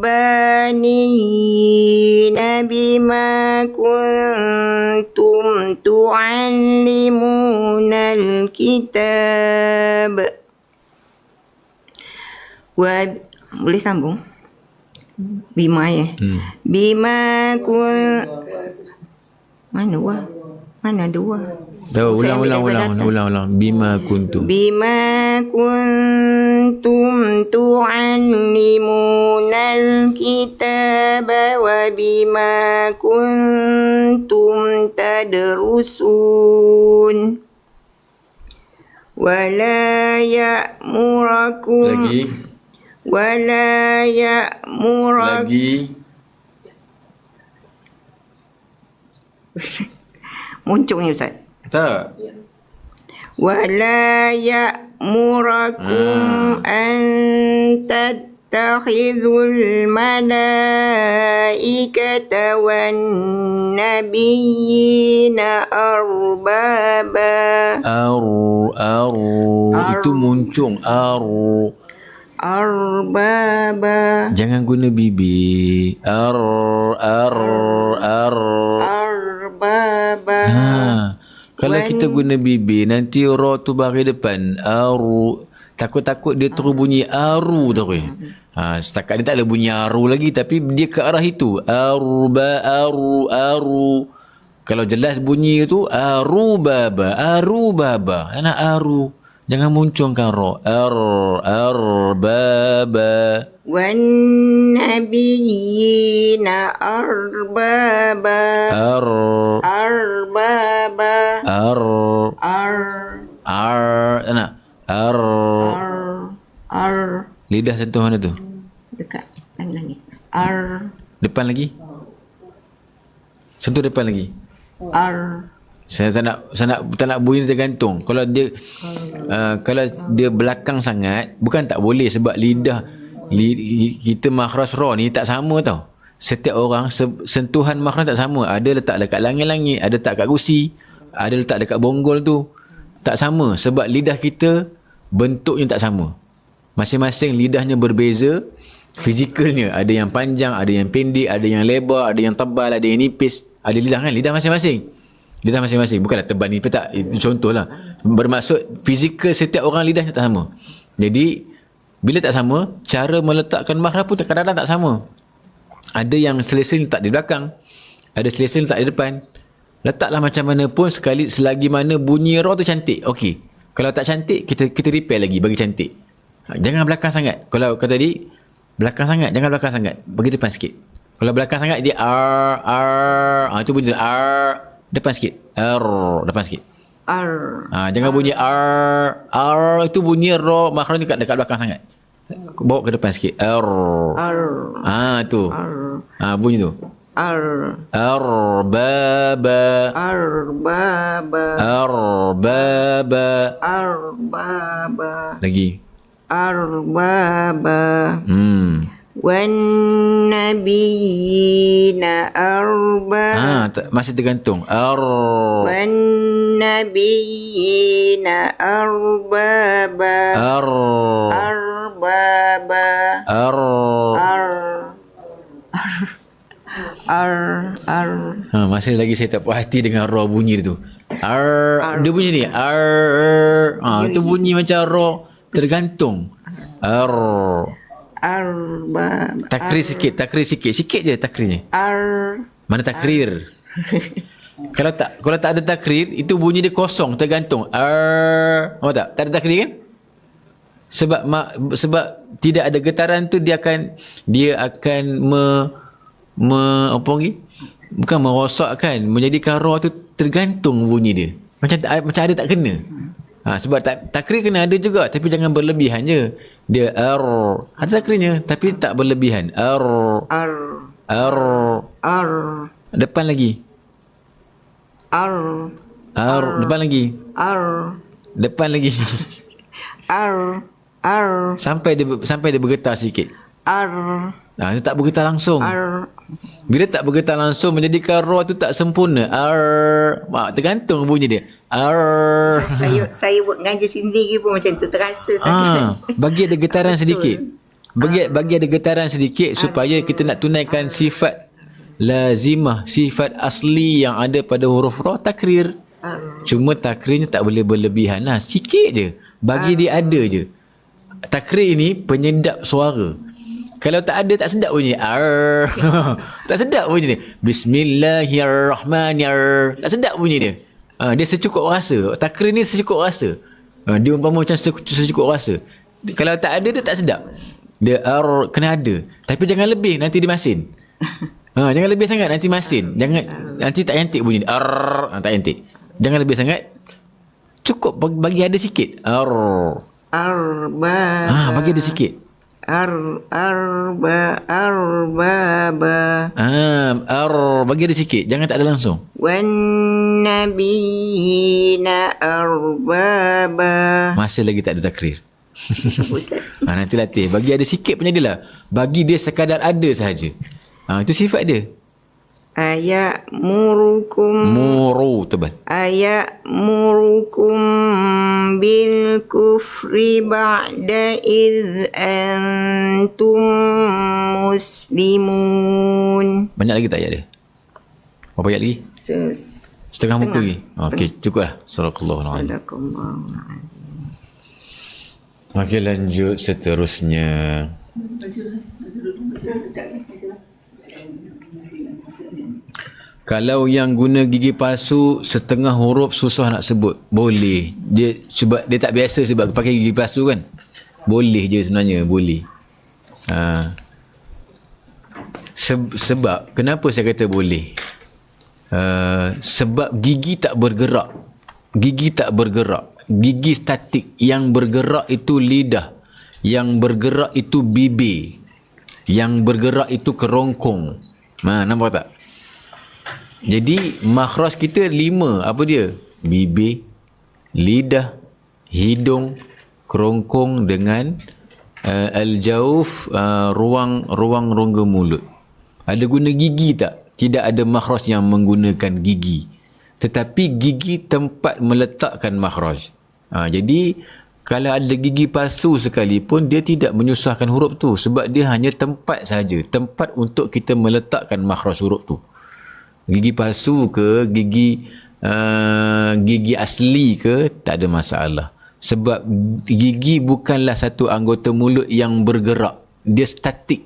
ربانيين بما كنتم تعلمون الكتاب. Boleh sambung? Bima ya? Bima kun... Mana wah? Mana dua? Tahu, ulang. Bima kuntum. Bima kuntum tu'allimunal kitaba wa bima kuntum tadrusun. Wala ya'murakum. Lagi. Wala ya'murakum. Lagi. Muncul ni Ustaz. Tak. ولا يأمركم أن تتخذوا الملائكة والنبيين أربابا. Itu muncung. Arbaba. Jangan guna bibi. Arbaba. Kalau kita guna bibi, nanti ra tu baris depan. Takut-takut dia terus bunyi aru terus. Setakat ni tak ada bunyi aru lagi, tapi dia ke arah itu. Aru. Kalau jelas bunyi itu arubaba. Anak aru. Jangan muncungkan ra. Arbaba. Wan nabiyina arbaba. Arbaba. Lidah sentuh mana tu? Dekat langit. Depan lagi? Sentuh depan lagi? Saya tak nak bunyi tergantung. Kalau dia belakang sangat, bukan tak boleh, sebab kita makhraj ra ni tak sama tau. Setiap orang sentuhan makhraj tak sama. Ada letak dekat langit-langit, ada letak kat kursi, ada letak dekat bonggol tu. Tak sama sebab lidah kita bentuknya tak sama. Masing-masing lidahnya berbeza, fizikalnya ada yang panjang, ada yang pendek, ada yang lebar, ada yang tebal, ada yang nipis. Ada lidah kan? Lidah masing-masing. Bukanlah tebal nipis tak. Itu contohlah. Bermaksud fizikal setiap orang lidahnya tak sama. Jadi bila tak sama, cara meletakkan makhraj pun kadang-kadang tak sama. Ada yang selesa letak di belakang, ada selesa letak di depan. Letaklah macam mana pun, selagi mana bunyi ra tu cantik. Okey. Kalau tak cantik, kita repair lagi bagi cantik. Jangan belakang sangat. Kalau kata tadi belakang sangat, jangan belakang sangat. Bagi depan sikit. Kalau belakang sangat dia itu bunyi depan sikit. Depan sikit. Jangan bunyi itu bunyi ra makhraj ni dekat belakang sangat. Bawa ke depan sikit. Tu. Bunyi tu. Arbaba. Lagi. Arbaba. Wan nabiyina masih tergantung. Wan nabiyina arbaba. Masih lagi saya tak puas hati dengan ra bunyi tu. Dia bunyi ni. Itu bunyi macam ra tergantung. Takrir sikit. Sikit je takrirnya. Mana takrir? Kalau tak ada takrir, itu bunyi dia kosong, tergantung. Nampak tak? Tak ada takrir kan? Sebab tidak ada getaran tu, dia akan apa lagi? Bukan merosakkan, menjadikan ra tu tergantung bunyi dia. Macam ada tak kena. Sebab takrir kena ada juga, tapi jangan berlebihan je. Dia ada takrirnya tapi tak berlebihan. Depan lagi. Depan lagi. Depan lagi. Sampai dia bergetar sikit. Dia tak bergetar langsung. Bila tak bergetar langsung, menjadikan ra tu tak sempurna. Tergantung bunyi dia. Saya buat ngaji sendiri pun macam tu, terasa sangat. Bagi ada getaran sedikit. Bagi ada getaran sedikit supaya kita nak tunaikan sifat lazimah, sifat asli yang ada pada huruf ra, takrir. Cuma takrirnya tak boleh berlebihan lah. Sikit je. Bagi dia ada je. Takrir ni penyedap suara. Kalau tak ada, tak sedap bunyi. Tak sedap bunyi dia. Bismillahirrahmanirrahim. Tak sedap bunyi dia. Dia secukup rasa. Takrir ni secukup rasa. Dia umpama macam secukup rasa. Kalau tak ada, dia tak sedap. Dia kena ada. Tapi jangan lebih, nanti dia masin. Jangan lebih sangat, nanti masin. Nanti tak yantik bunyi dia. Tak yantik. Jangan lebih sangat. Cukup bagi ada sikit. Bagi ada sikit. Bagi ada sikit. Jangan tak ada langsung. Wan nabiyina arbaba. Masih lagi tak ada takrir. Nanti latih. Bagi ada sikit punya dia lah. Bagi dia sekadar ada sahaja. Itu sifat dia. Muru tebal. Murukum bil kufri ba'da idh antum muslimun. Banyak lagi tak ayat dia? Berapa ayat lagi? Setengah muka lagi. Okey, cukuplah. Sadaqallahul azim. Okey, lanjut seterusnya. Kalau yang guna gigi palsu setengah huruf susah nak sebut, boleh. Sebab dia tak biasa sebab pakai gigi palsu kan. Boleh je sebenarnya, boleh. Sebab kenapa saya kata boleh? Sebab gigi tak bergerak. Gigi statik. Yang bergerak itu lidah. Yang bergerak itu bibir. Yang bergerak itu kerongkong. Nampak tak? Jadi makhraj kita 5. Apa dia? Bibir, lidah, hidung, kerongkong dengan al-jauf, ruang rongga mulut. Ada guna gigi tak? Tidak ada makhraj yang menggunakan gigi. Tetapi gigi tempat meletakkan makhraj. Jadi kalau ada gigi palsu sekalipun, dia tidak menyusahkan huruf tu sebab dia hanya tempat saja, tempat untuk kita meletakkan makhraj huruf tu. Gigi palsu ke gigi asli ke, tak ada masalah. Sebab gigi bukanlah satu anggota mulut yang bergerak, dia statik.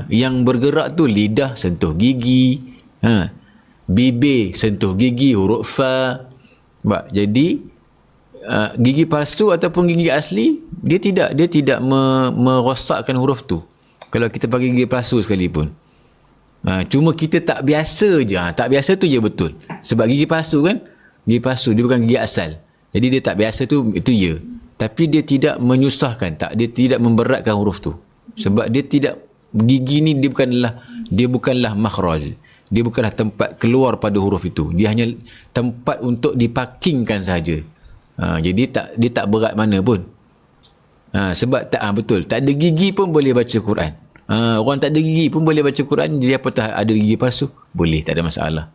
Yang bergerak tu lidah sentuh gigi, bibir sentuh gigi, huruf fa. Jadi gigi palsu ataupun gigi asli, dia tidak merosakkan huruf tu kalau kita pakai gigi palsu sekalipun. Cuma kita tak biasa je. Tak biasa tu je betul. Sebab gigi palsu kan, gigi palsu dia bukan gigi asal. Jadi dia tak biasa tu, itu ya. Tapi dia tidak menyusahkan, dia tidak memberatkan huruf tu. Sebab dia tidak, gigi ni dia bukanlah makhraj. Dia bukanlah tempat keluar pada huruf itu. Dia hanya tempat untuk dipakingkan saja. Jadi dia tak berat mana pun. Sebab betul, tak ada gigi pun boleh baca Quran. Orang tak ada gigi pun boleh baca Quran. Jadi apatah ada gigi palsu? Boleh, tak ada masalah.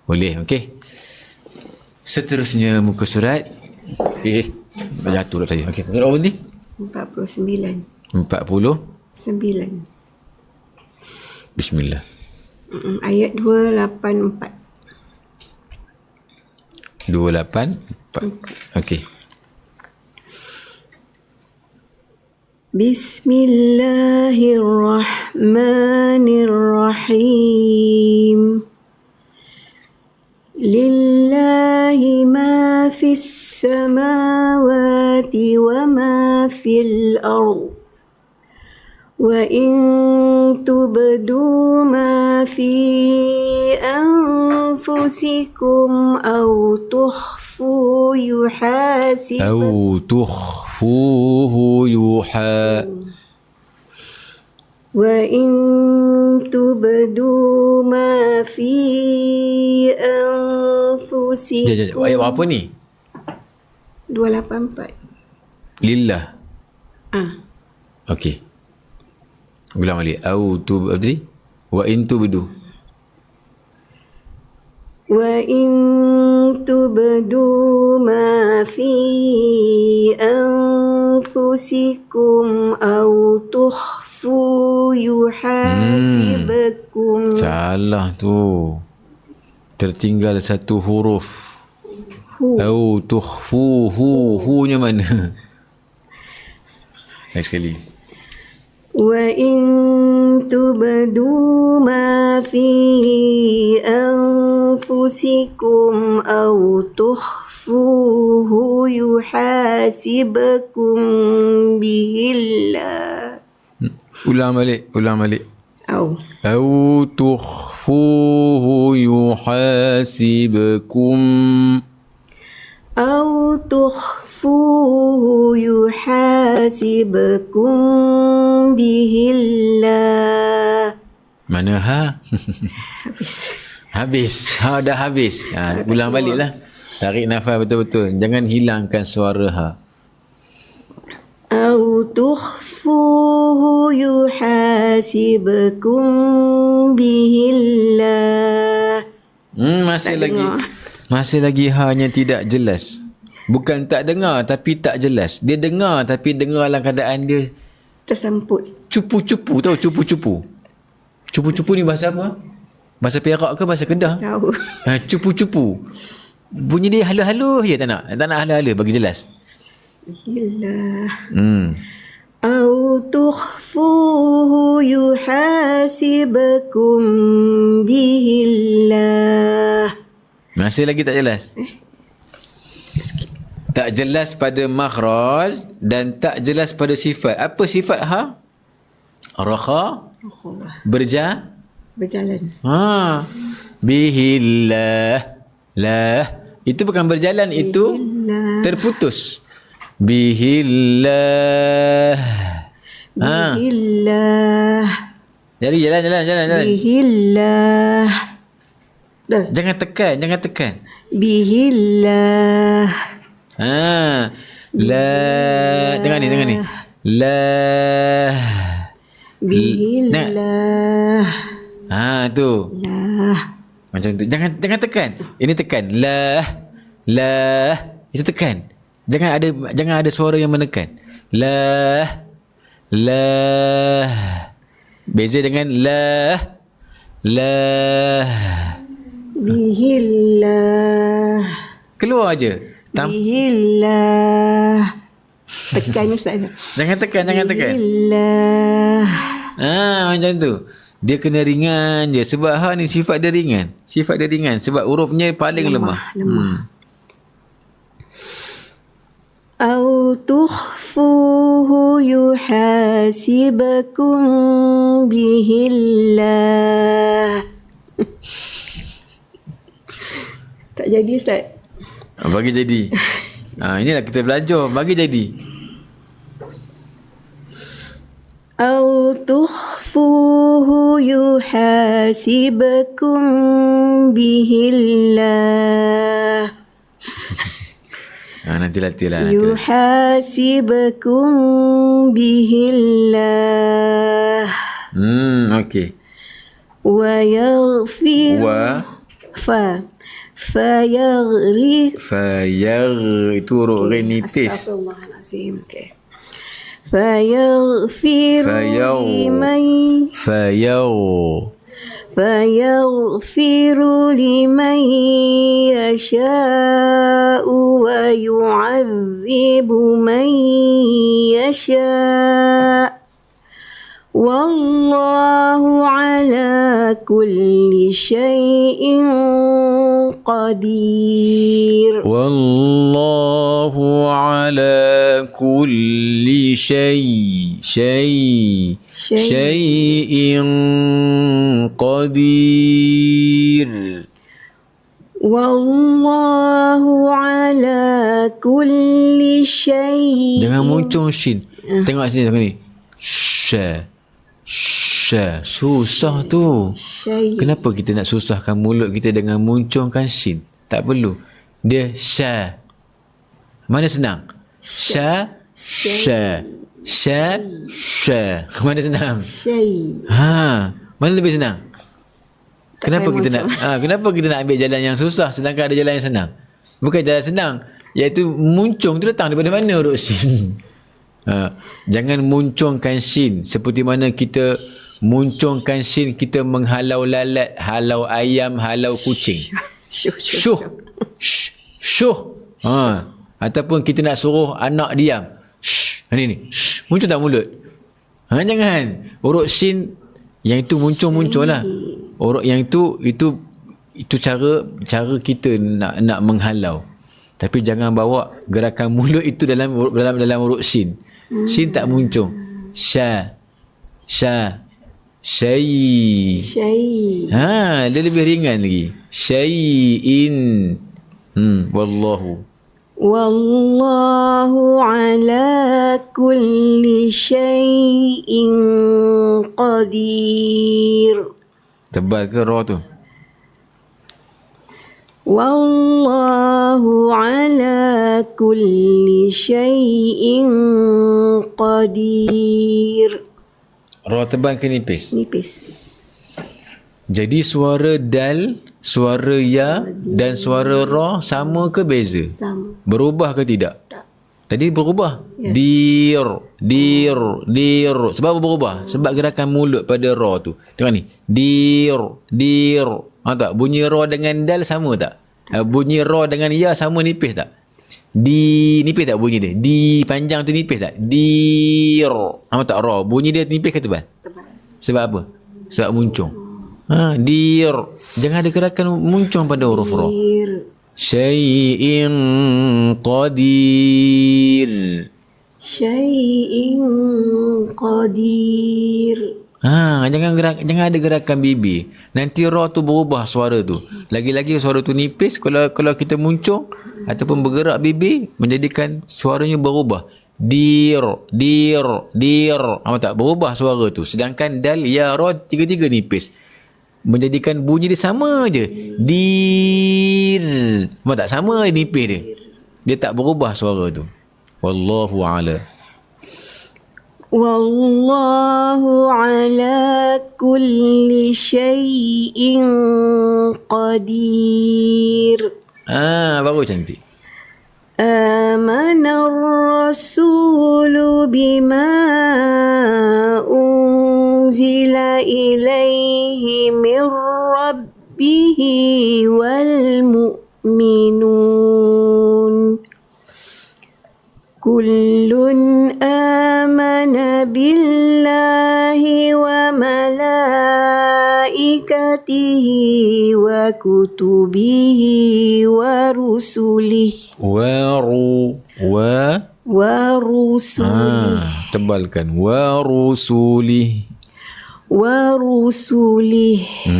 Boleh, okey. Seterusnya muka surat. Jatuh dah saya. Okey, berapa ni? 49. 49. Bismillah. Ayat 284. 284. Okey. Bismillahirrahmanirrahim. Lillahi ma fis samawati wa ma fil ardh. Wa in tubdu ma fi anfusikum aw tukhfu تخفوا يحاسب أو تخفوه وإن تبدوا ما في أنفسكم. Ayat apa ni? 284. Lillah. Ah. Okey. Ulang balik. Au tu tadi? Wa in tubdu. وإن تبدوا ما في أنفسكم أو تخفوا يحاسبكم. Salah tu. Tertinggal satu huruf. Au tukhfuhu. Hu-nya mana? Lagi sekali. وإن تبدوا ما في أنفسكم أو تخفوه يحاسبكم به الله. Ulang balik. أو تخفوه يحاسبكم. أو تخفوه يحاسبكم به الله. Mana ha? Habis. Ha, dah habis. Ulang baliklah. Tarik nafas betul-betul. Jangan hilangkan suara ha. أو تخفوه يحاسبكم به الله. Masih lagi hanya tidak jelas. Bukan tak dengar tapi tak jelas. Dia dengar tapi dengar dalam keadaan dia Tersemput. cupu-cupu. Tahu cupu-cupu? Cupu-cupu ni bahasa apa? Bahasa Perak ke bahasa Kedah? Tahu. Cupu-cupu. Bunyi dia halu-halu je tak nak. Tak nak halu-halu bagi jelas. الله. أو تخفوه يحاسبكم به الله. Masih lagi tak jelas? Tak jelas pada makhraj dan tak jelas pada sifat. Apa sifat ha? Rakha. Berjalan. Bihillah. Lah. Itu bukan berjalan. Itu terputus. Bihillah. Bihillah. Jadi jalan. Bihillah. Jangan tekan. Bihillah. Dengar ni. La. Bihillah. Tu. Lah. Macam tu. Jangan tekan. Ini tekan. La. Itu tekan. Jangan ada suara yang menekan. La. Beza dengan la. Bihillah. Keluar aje. Bihillah. Tekan Ustaz. Jangan tekan. Bihillah. Macam tu. Dia kena ringan je. Sebab ha ni sifat dia ringan. Sebab hurufnya paling lemah. أو تخفوه يحاسبكم به الله. Tak jadi Ustaz. Bagi jadi. Inilah kita belajar. Bagi jadi. أو تخفوه يحاسبكم به الله. Nanti latihlah. يحاسبكم به الله. Okey. ويغفر itu huruf ghain nipis. Astagfirullahalazim. Okey. فيغفر لمن يشاء ويعذب من يشاء والله على كل شيء قدير. والله على كل شيء قدير. والله على على كل شيء. Jangan muncung shin. Tengok sini ni. Sha. Susah tu. شيء. Kenapa kita nak susahkan mulut kita dengan muncungkan shin? Tak perlu. Dia sha. Mana senang? Sha. Mana senang? شيء. Mana lebih senang? Kenapa kita nak ambil jalan yang susah sedangkan ada jalan yang senang? Bukan jalan senang, iaitu muncung tu datang daripada mana huruf sin? Jangan muncungkan sin seperti mana kita muncungkan sin kita menghalau lalat, halau ayam, halau kucing. Syuh. Ataupun kita nak suruh anak diam. Ni. Muncul tak mulut? Jangan. Huruf sin yang itu muncul lah. Huruf yang itu cara kita nak menghalau. Tapi jangan bawa gerakan mulut itu dalam huruf sin. Sin tak muncul. Sya. Syai. Dia lebih ringan lagi. Syai'in. Wallahu على كل شيء قدير. Tebal ke ra tu? والله على كل شيء قدير. Ra tebal ke nipis? Nipis. Jadi suara dal, suara ya dan suara ra sama ke beza? Sama. Berubah ke tidak? Tak. Tadi berubah. Ya. Dir. Sebab apa berubah? Sebab gerakan mulut pada ra tu. Tengok ni. Dir. Tak? Bunyi ra dengan dal sama tak? Bunyi ra dengan ya sama nipis tak? Nipis tak bunyi dia? Di panjang tu nipis tak? Dir. Nampak tak ra? Bunyi dia nipis ke tebal? Tebal. Sebab apa? Sebab muncung. Dir. Jangan ada gerakan muncung pada huruf ra. Dir. Syai'in qadir. Syai'in qadir. Jangan ada gerakan bibir. Nanti ra tu berubah suara tu. Lagi-lagi suara tu nipis kalau kita muncung ataupun bergerak bibir menjadikan suaranya berubah. Dir. Apa tak berubah suara tu. Sedangkan dal ya ra tiga-tiga nipis. Menjadikan bunyi dia sama je. Dir. Apa tak sama nipis dia. Dia tak berubah suara tu. Wallahu a'lam. Wallahu ala kulli syai'in qadir. Baru cantik. Amana ar-rasulu bima unzila ilaihi min rabbihi wal mu'minun. Kullun amana billahi wa malaikatihi wa kutubihi wa rusulihi. Wa rusulihi. Tebalkan. Wa rusulihi. Wa rusulihi.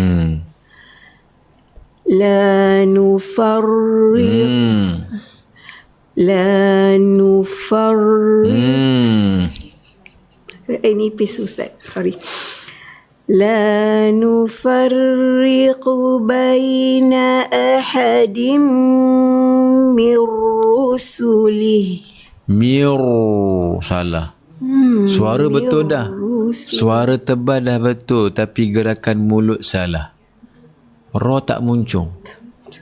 La nufarriq. La nufarriq. Nipis Ustaz. Sorry. La nufarriqu baina ahadin min rusulih. Salah. Suara betul dah. Suara tebal dah betul tapi gerakan mulut salah. Ra tak muncung.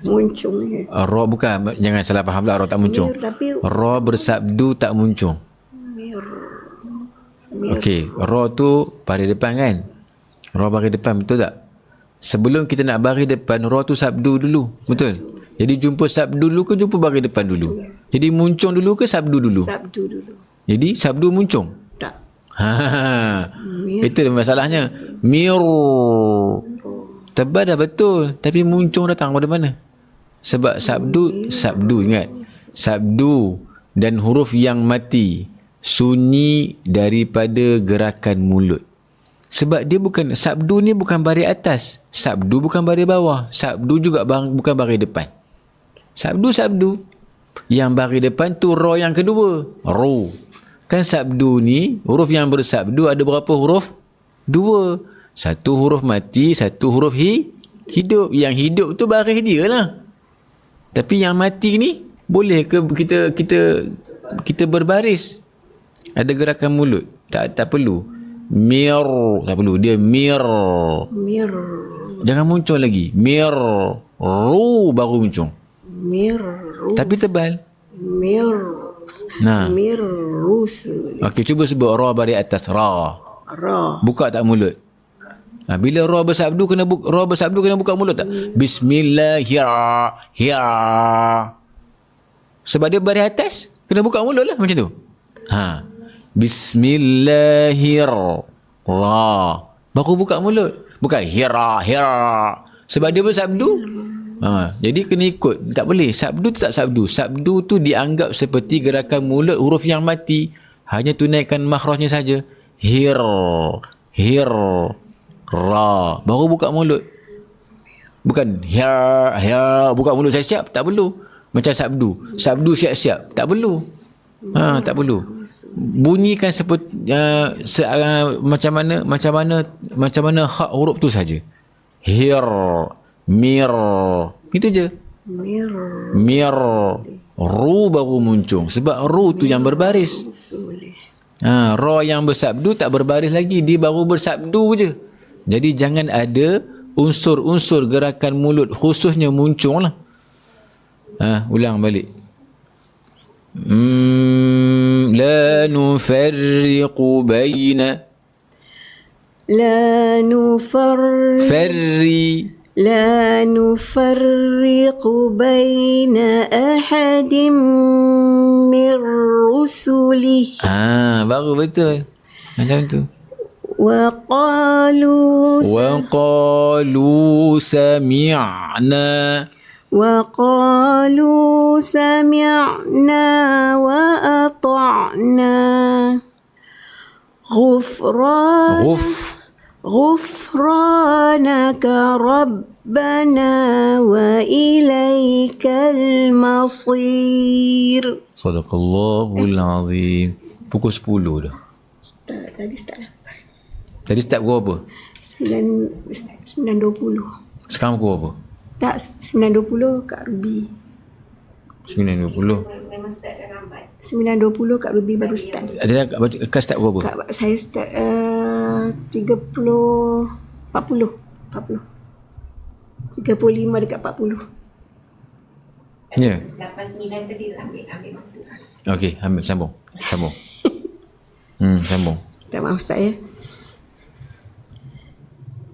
Muncung ya. Ra bukan, jangan salah faham lah, ra tak muncung. Ra bersabdu tak muncung. Okey, ra tu baris depan kan? Ra baris depan betul tak? Sebelum kita nak baris depan, ra tu sabdu dulu. Betul? Jadi jumpa sabdu dulu ke jumpa baris depan dulu? Jadi muncung dulu ke sabdu dulu? Sabdu dulu. Jadi sabdu muncung? Tak. Itu masalahnya. Tebal dah betul tapi muncung datang dari mana? Sebab sabdu ingat. Sabdu dan huruf yang mati sunyi daripada gerakan mulut. Sebab dia bukan, sabdu ni bukan baris atas, sabdu bukan baris bawah, sabdu juga bukan baris depan. Sabdu Yang baris depan tu ra yang kedua. Ru. Kan sabdu ni, huruf yang bersabdu ada berapa huruf? 2. Satu huruf mati, satu huruf hidup. Yang hidup tu baris dia lah. Tapi yang mati ni, boleh ke kita berbaris? Ada gerakan mulut? Tak perlu. Mir. Tak perlu. Dia mir. Mir. Jangan muncul lagi. Mir. Ru baru muncul. Mir. Tapi tebal. Mir. Nah. Mir rusul. Okey, cuba sebut ra baris atas. Ra. Ra. Buka tak mulut? Bila ra bersabdu kena buka mulut tak? Bismillahirrahmanirrahim. Sebab dia baris atas, kena buka mulut lah macam tu. Bismillahirrahmanirrahim. Baru buka mulut. Bukan hira. Sebab dia bersabdu. Jadi kena ikut. Tak boleh. Sabdu tu tak sabdu. Sabdu tu dianggap seperti gerakan mulut huruf yang mati. Hanya tunaikan makhrajnya saja. Hir. Ra. Baru buka mulut. Bukan hir. Buka mulut siap-siap. Tak perlu. Macam sabdu. Sabdu siap-siap. Tak perlu. Tak perlu. Bunyikan seperti macam mana hak huruf tu saja. Hir, mir. Itu je. Mir. Ru baru muncul. Sebab ru tu yang berbaris. Ra yang bersabdu tak berbaris lagi. Dia baru bersabdu je. Jadi jangan ada unsur-unsur gerakan mulut khususnya muncul lah. Ulang balik. La nufarriqu baina. La nufarriqu. Farri. لا نفرق بين أحد من رسله. Baru betul. Macam tu. وقالوا سمعنا. وقالوا سمعنا وأطعنا غفرانك ربنا وإليك المصير. Sadaqallahul azim. Pukul 10 dah. Tadi start lah. Tadi start pukul apa? 9.20. Sekarang pukul apa? Tak, 9.20 Kak Ruby. 9.20. 9.20 Kak Ruby baru start. Kau start pukul apa? Saya start 40. 35 dekat 40. Ya. 89 tadi ambil masa. Okey, ambil sambung. Sambung. Tak maaf Ustaz ya.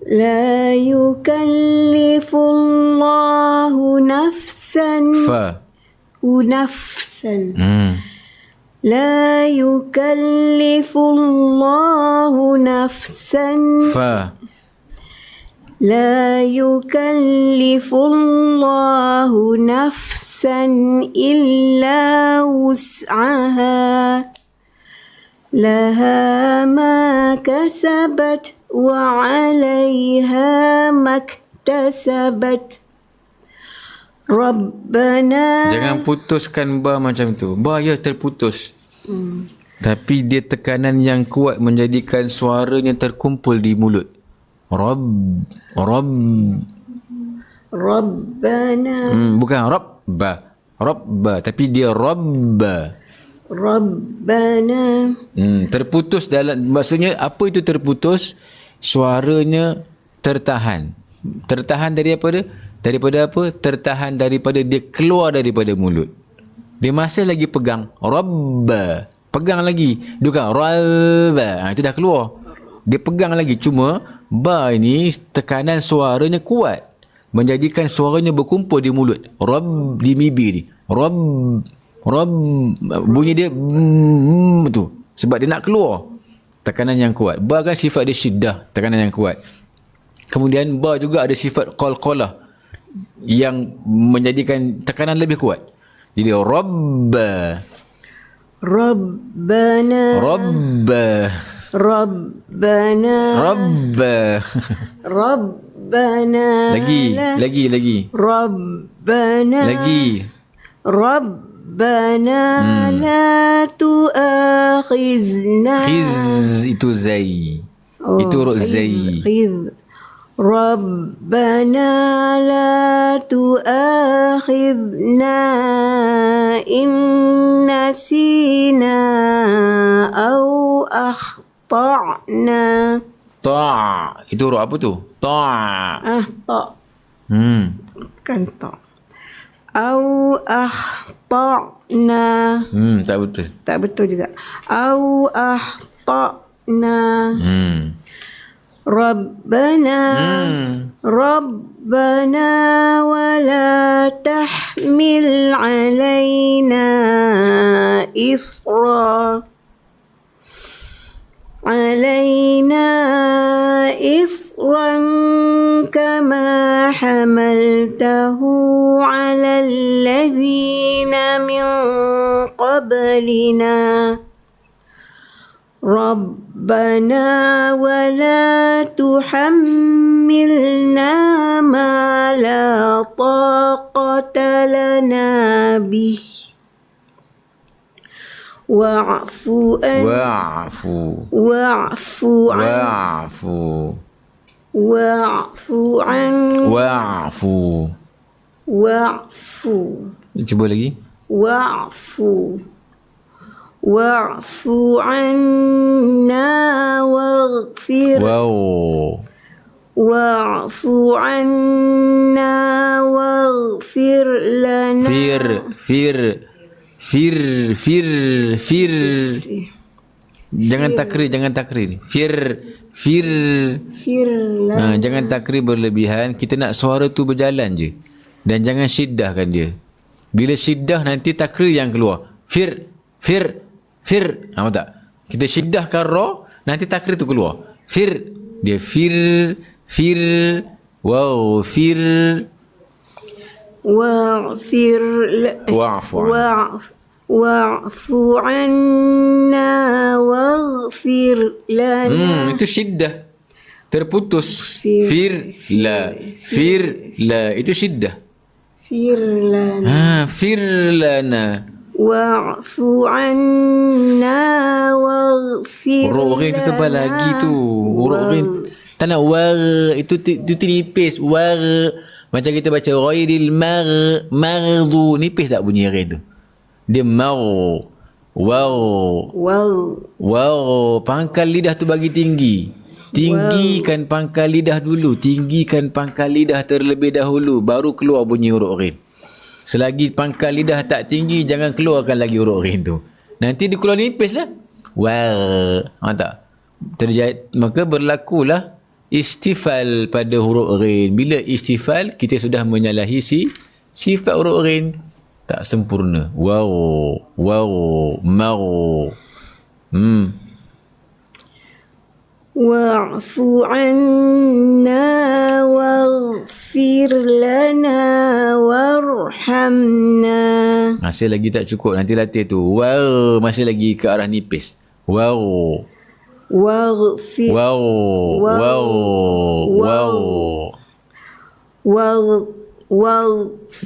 La yukallifullahu nafsan. Nafsan. La yukallifullahu nafsan. لا يكلف الله نفسا إلا وسعها لها ما كسبت وعليها ما اكتسبت ربنا. Jangan putuskan ba macam tu. Ba ya terputus. Tapi dia tekanan yang kuat menjadikan suaranya terkumpul di mulut. Rabbana. Bukan Rabba, tapi dia Rabbana. Terputus dalam, maksudnya apa itu terputus? Suaranya tertahan. Tertahan dari apa dia? Daripada apa? Tertahan daripada dia keluar daripada mulut. Dia masih lagi pegang Rabba. Pegang lagi. Dia bukan Rabba. Itu dah keluar. Dia pegang lagi, cuma ba ini tekanan suaranya kuat menjadikan suaranya berkumpul di mulut. Rabb di bibir ni. Rabb bunyi dia tu sebab dia nak keluar. Tekanan yang kuat. Ba kan sifat dia syiddah, tekanan yang kuat. Kemudian ba juga ada sifat qalqalah yang menjadikan tekanan lebih kuat. Jadi Rabbana. Lagi. Rabbana Lagi. Rabbana la tu'akhizna. Khiz itu zai. Itu huruf zai. Khiz. Rabbana la tu'akhidna in nasina aw akhta'na. Ta' itu huruf apa tu? Ta'. Ta' kan ta'. Aw akhta'na. Tak betul. Tak betul juga. Aw akhta'na. ربنا ولا تحمل علينا إصرا كما حملته على الذين من قبلنا ربنا ولا تحملنا ما لا طاقة لنا به واعف Cuba lagi. واعف عنا واغفر واعف عنا واغفر لنا fir jangan takrir fir jangan takrir berlebihan. Kita nak suara tu berjalan je dan jangan syiddahkan dia. Bila syiddah nanti takrir yang keluar. Fir nampak tak? Kita syiddahkan ra, nanti takrir tu keluar. Dia fir fir wa'fu anna waghfir lana. Itu syiddah terputus. Fir la itu syiddah. Fir lana wa'fu anna waghfir lana. Huruf ghin tu tebal lagi tu. Huruf ghin tak nak war, itu nipis. War macam kita baca ghairil maghdu, nipis tak bunyi ghin tu. Dia wow. Pangkal lidah tu bagi tinggi. Tinggikan pangkal lidah dulu. Tinggikan pangkal lidah terlebih dahulu, baru keluar bunyi huruf ghin. Selagi pangkal lidah tak tinggi, jangan keluarkan lagi huruf ghin tu. Nanti dia keluar nipis lah. Tak? Maka berlakulah istifal pada huruf ghin. Bila istifal, kita sudah menyalahi sifat huruf ghin. Tak sempurna. Wa'fu anna waghfir lana warhamna. Masih lagi tak cukup, nanti latih tu. Masih lagi ke arah nipis. Waghfir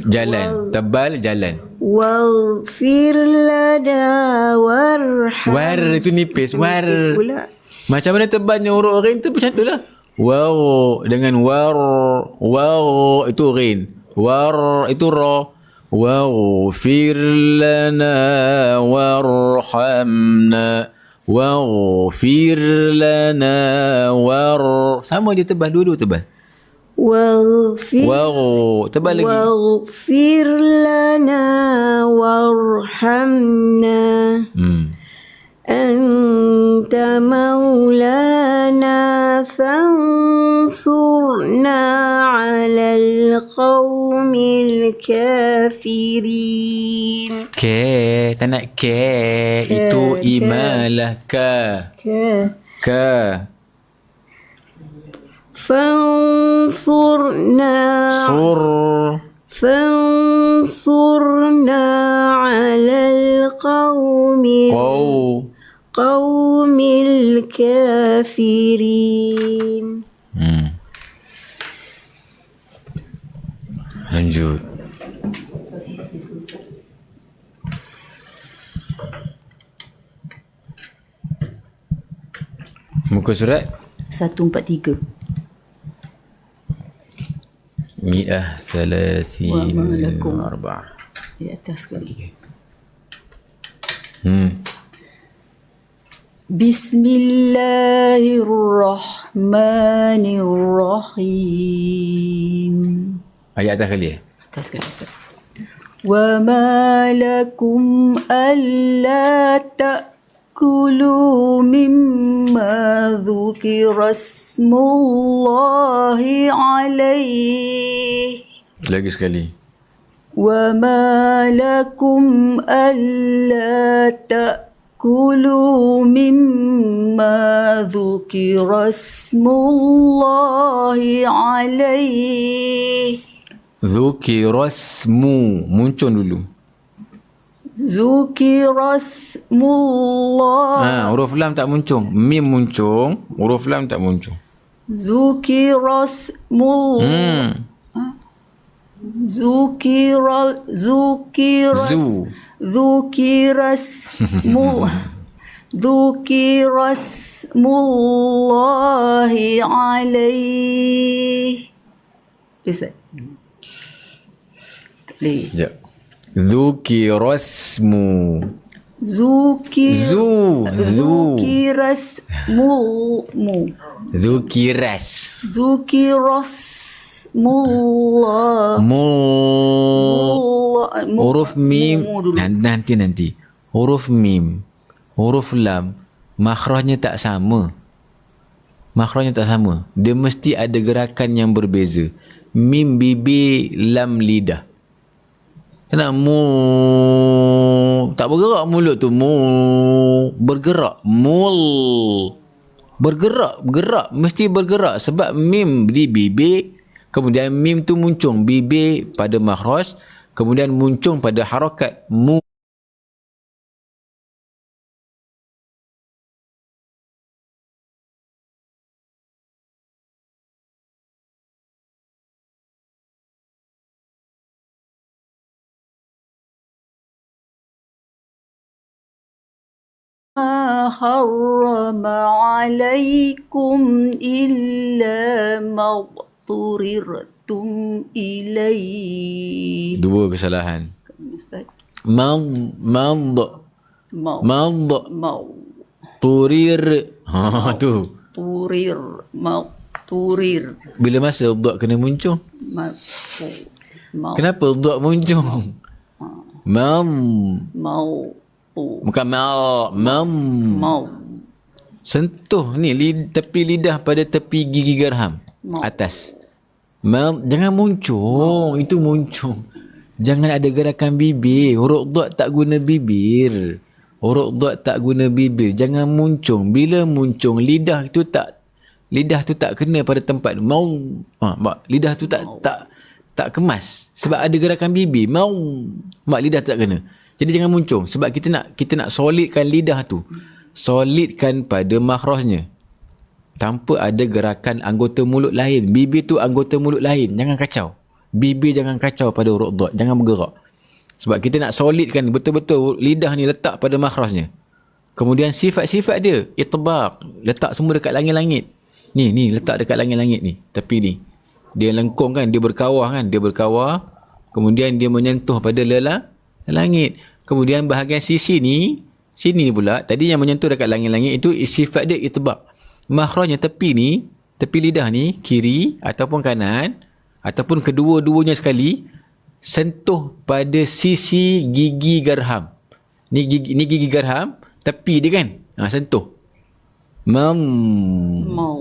jalan tebal jalan. Waghfir lana warhamna. War itu nipis. Pula. Macam mana tebalnya huruf ghin tu macam tu lah. Dengan war itu ghin. War itu ra. Waghfir lana warhamna. Waghfir lana sama dia tebal, dua-dua tebal. Tebal lagi. Waghfir lana warhamna. Anta maulana fansurna ala alqawmil kafirin. Tak nak itu imalah ka. فانصرنا على القوم الكافرين. Lanjut. Muka surat 143. Mi'ah Salasin Wa ma lakum. Arba'ah. Di atas sekali. Bismillahirrahmanirrahim. Ayat atas kali Atas sekali, Ustaz. Wa ma lakum alla ta'kulu mimma dhukira ismullahi alaihi. Lagi sekali. وما لكم ألا تأكلوا مما ذكر اسم الله عليه Dzukirasmu. Muncul dulu. ذكر اسم الله Huruf lam tak muncul. Mim muncul. Huruf lam tak muncul. ذكر اسم الله ذكر Zu. ذكر اسم ذكر اسم الله عليه. Ustaz. Tak boleh. Sekejap. Dzukirasmu. Zu. ذكر اسم Dzukiras. ذكر اسم الله Huruf mim. Nanti. Huruf mim. Huruf lam. Makhrajnya tak sama. Dia mesti ada gerakan yang berbeza. Mim bibir, lam lidah. Kena mu. Tak bergerak mulut tu. Mu. Bergerak. Mul. Gerak. Mesti bergerak. Sebab mim di bibir. Kemudian mim tu muncul bibir pada makhraj. Kemudian muncul pada harakat mu. ما حرم عليكم إلا ما اضطررتم إليه. Dua kesalahan. Ustaz. Mad. Turir. Tu. Turir. Bila masa dha kena muncul? Kenapa dha muncul? Bukan sentuh ni tepi lidah pada tepi gigi gerham atas. Jangan muncul. Itu muncul. Jangan ada gerakan bibir. Huruf dha tak guna bibir. Jangan muncul. Bila muncul lidah tu tak kena pada tempat lidah tu tak kemas sebab ada gerakan bibir. Lidah tak kena. Jadi jangan muncul sebab kita nak solidkan lidah tu. Solidkan pada makhrajnya. Tanpa ada gerakan anggota mulut lain. Bibir tu anggota mulut lain. Jangan kacau. Bibir jangan kacau pada huruf dha. Jangan bergerak. Sebab kita nak solidkan betul-betul lidah ni letak pada makhrajnya. Kemudian sifat-sifat dia itbaq, letak semua dekat langit-langit. Ni letak dekat langit-langit ni, tepi ni. Dia lengkung kan, dia berkawah. Kemudian dia menyentuh pada langit. Kemudian bahagian sini pula, tadi yang menyentuh dekat langit-langit itu sifat dia itbaq. Makhrajnya tepi lidah ni, kiri ataupun kanan ataupun kedua-duanya sekali, sentuh pada sisi gigi gerham. Ni gigi gerham, tepi dia kan. Sentuh. Mau.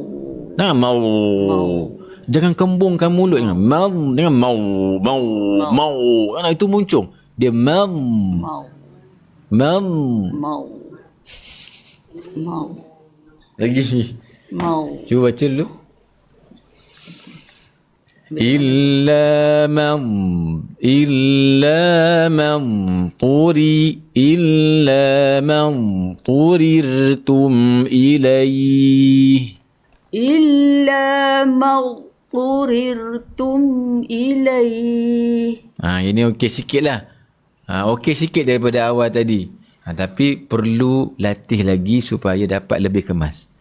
Jangan kembungkan mulut. Jangan mau. Itu muncul. Dia mau. Lagi. Cuba baca dulu. Illa man turirtum ilaih. Ini okey sikit lah. Okey sikit daripada awal tadi. Tapi perlu latih lagi supaya dapat lebih kemas.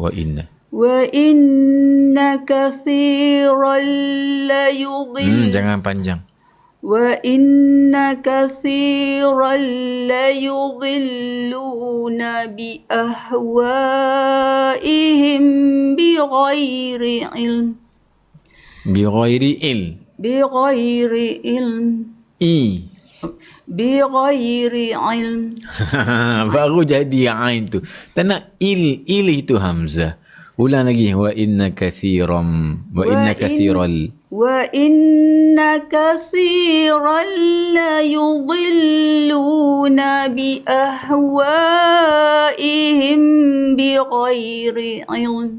Wa inna. وإن كثيرا ليضل Jangan panjang. وإن كثيرا ليضلون بأهوائهم بغير علم Bighairi il. بغير علم I. بغير علم Baru jadi ain tu. Tak nak il. Il itu hamzah. Ulang lagi. Wa inna kathiram. Wa inna kathiral. وإن كثيرا ليضلون بأهوائهم بغير علم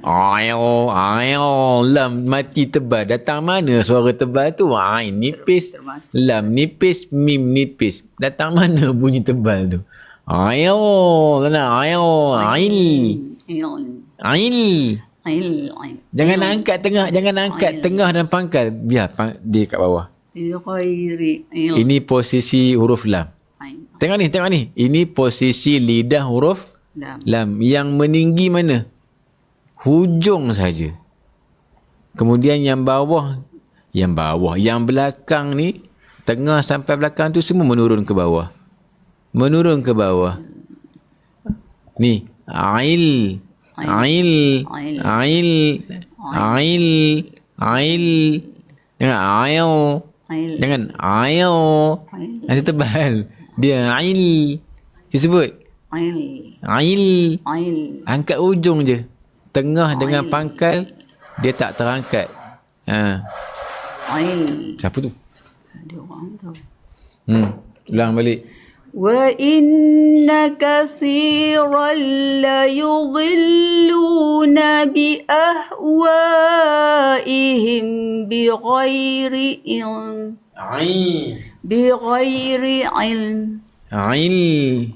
Ayo, lam mati tebal. Datang mana suara tebal tu? Ain nipis, lam nipis, mim nipis. Datang mana bunyi tebal tu? Ayo, ail. Jangan angkat tengah, tengah dan pangkal. Biar dia kat bawah. بغير علم Ini posisi huruf lam. Tengok ni. Ini posisi lidah huruf lam. Yang meninggi mana? Hujung saja. Kemudian yang belakang ni, tengah sampai belakang tu semua menurun ke bawah. Ni, ail. Jangan ail. Nanti tebal. Dia ail. Dia sebut ail. Angkat ujung je. Tengah dengan pangkal dia tak terangkat. Siapa tu? Ulang balik. وإن كثيرا ليضلون بأهوائهم بغير علم بغير علم Ail.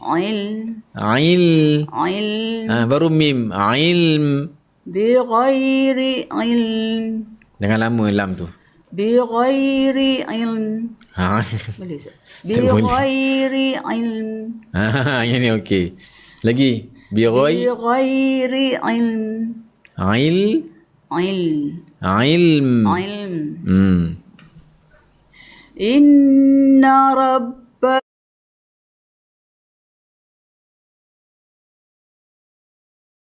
Baru mim. Ilm. بغير علم Jangan lama lam tu. بغير علم boleh tak? بغير علم Yang ni okey. Lagi. Bighairi بغير علم ilm. علم إن رب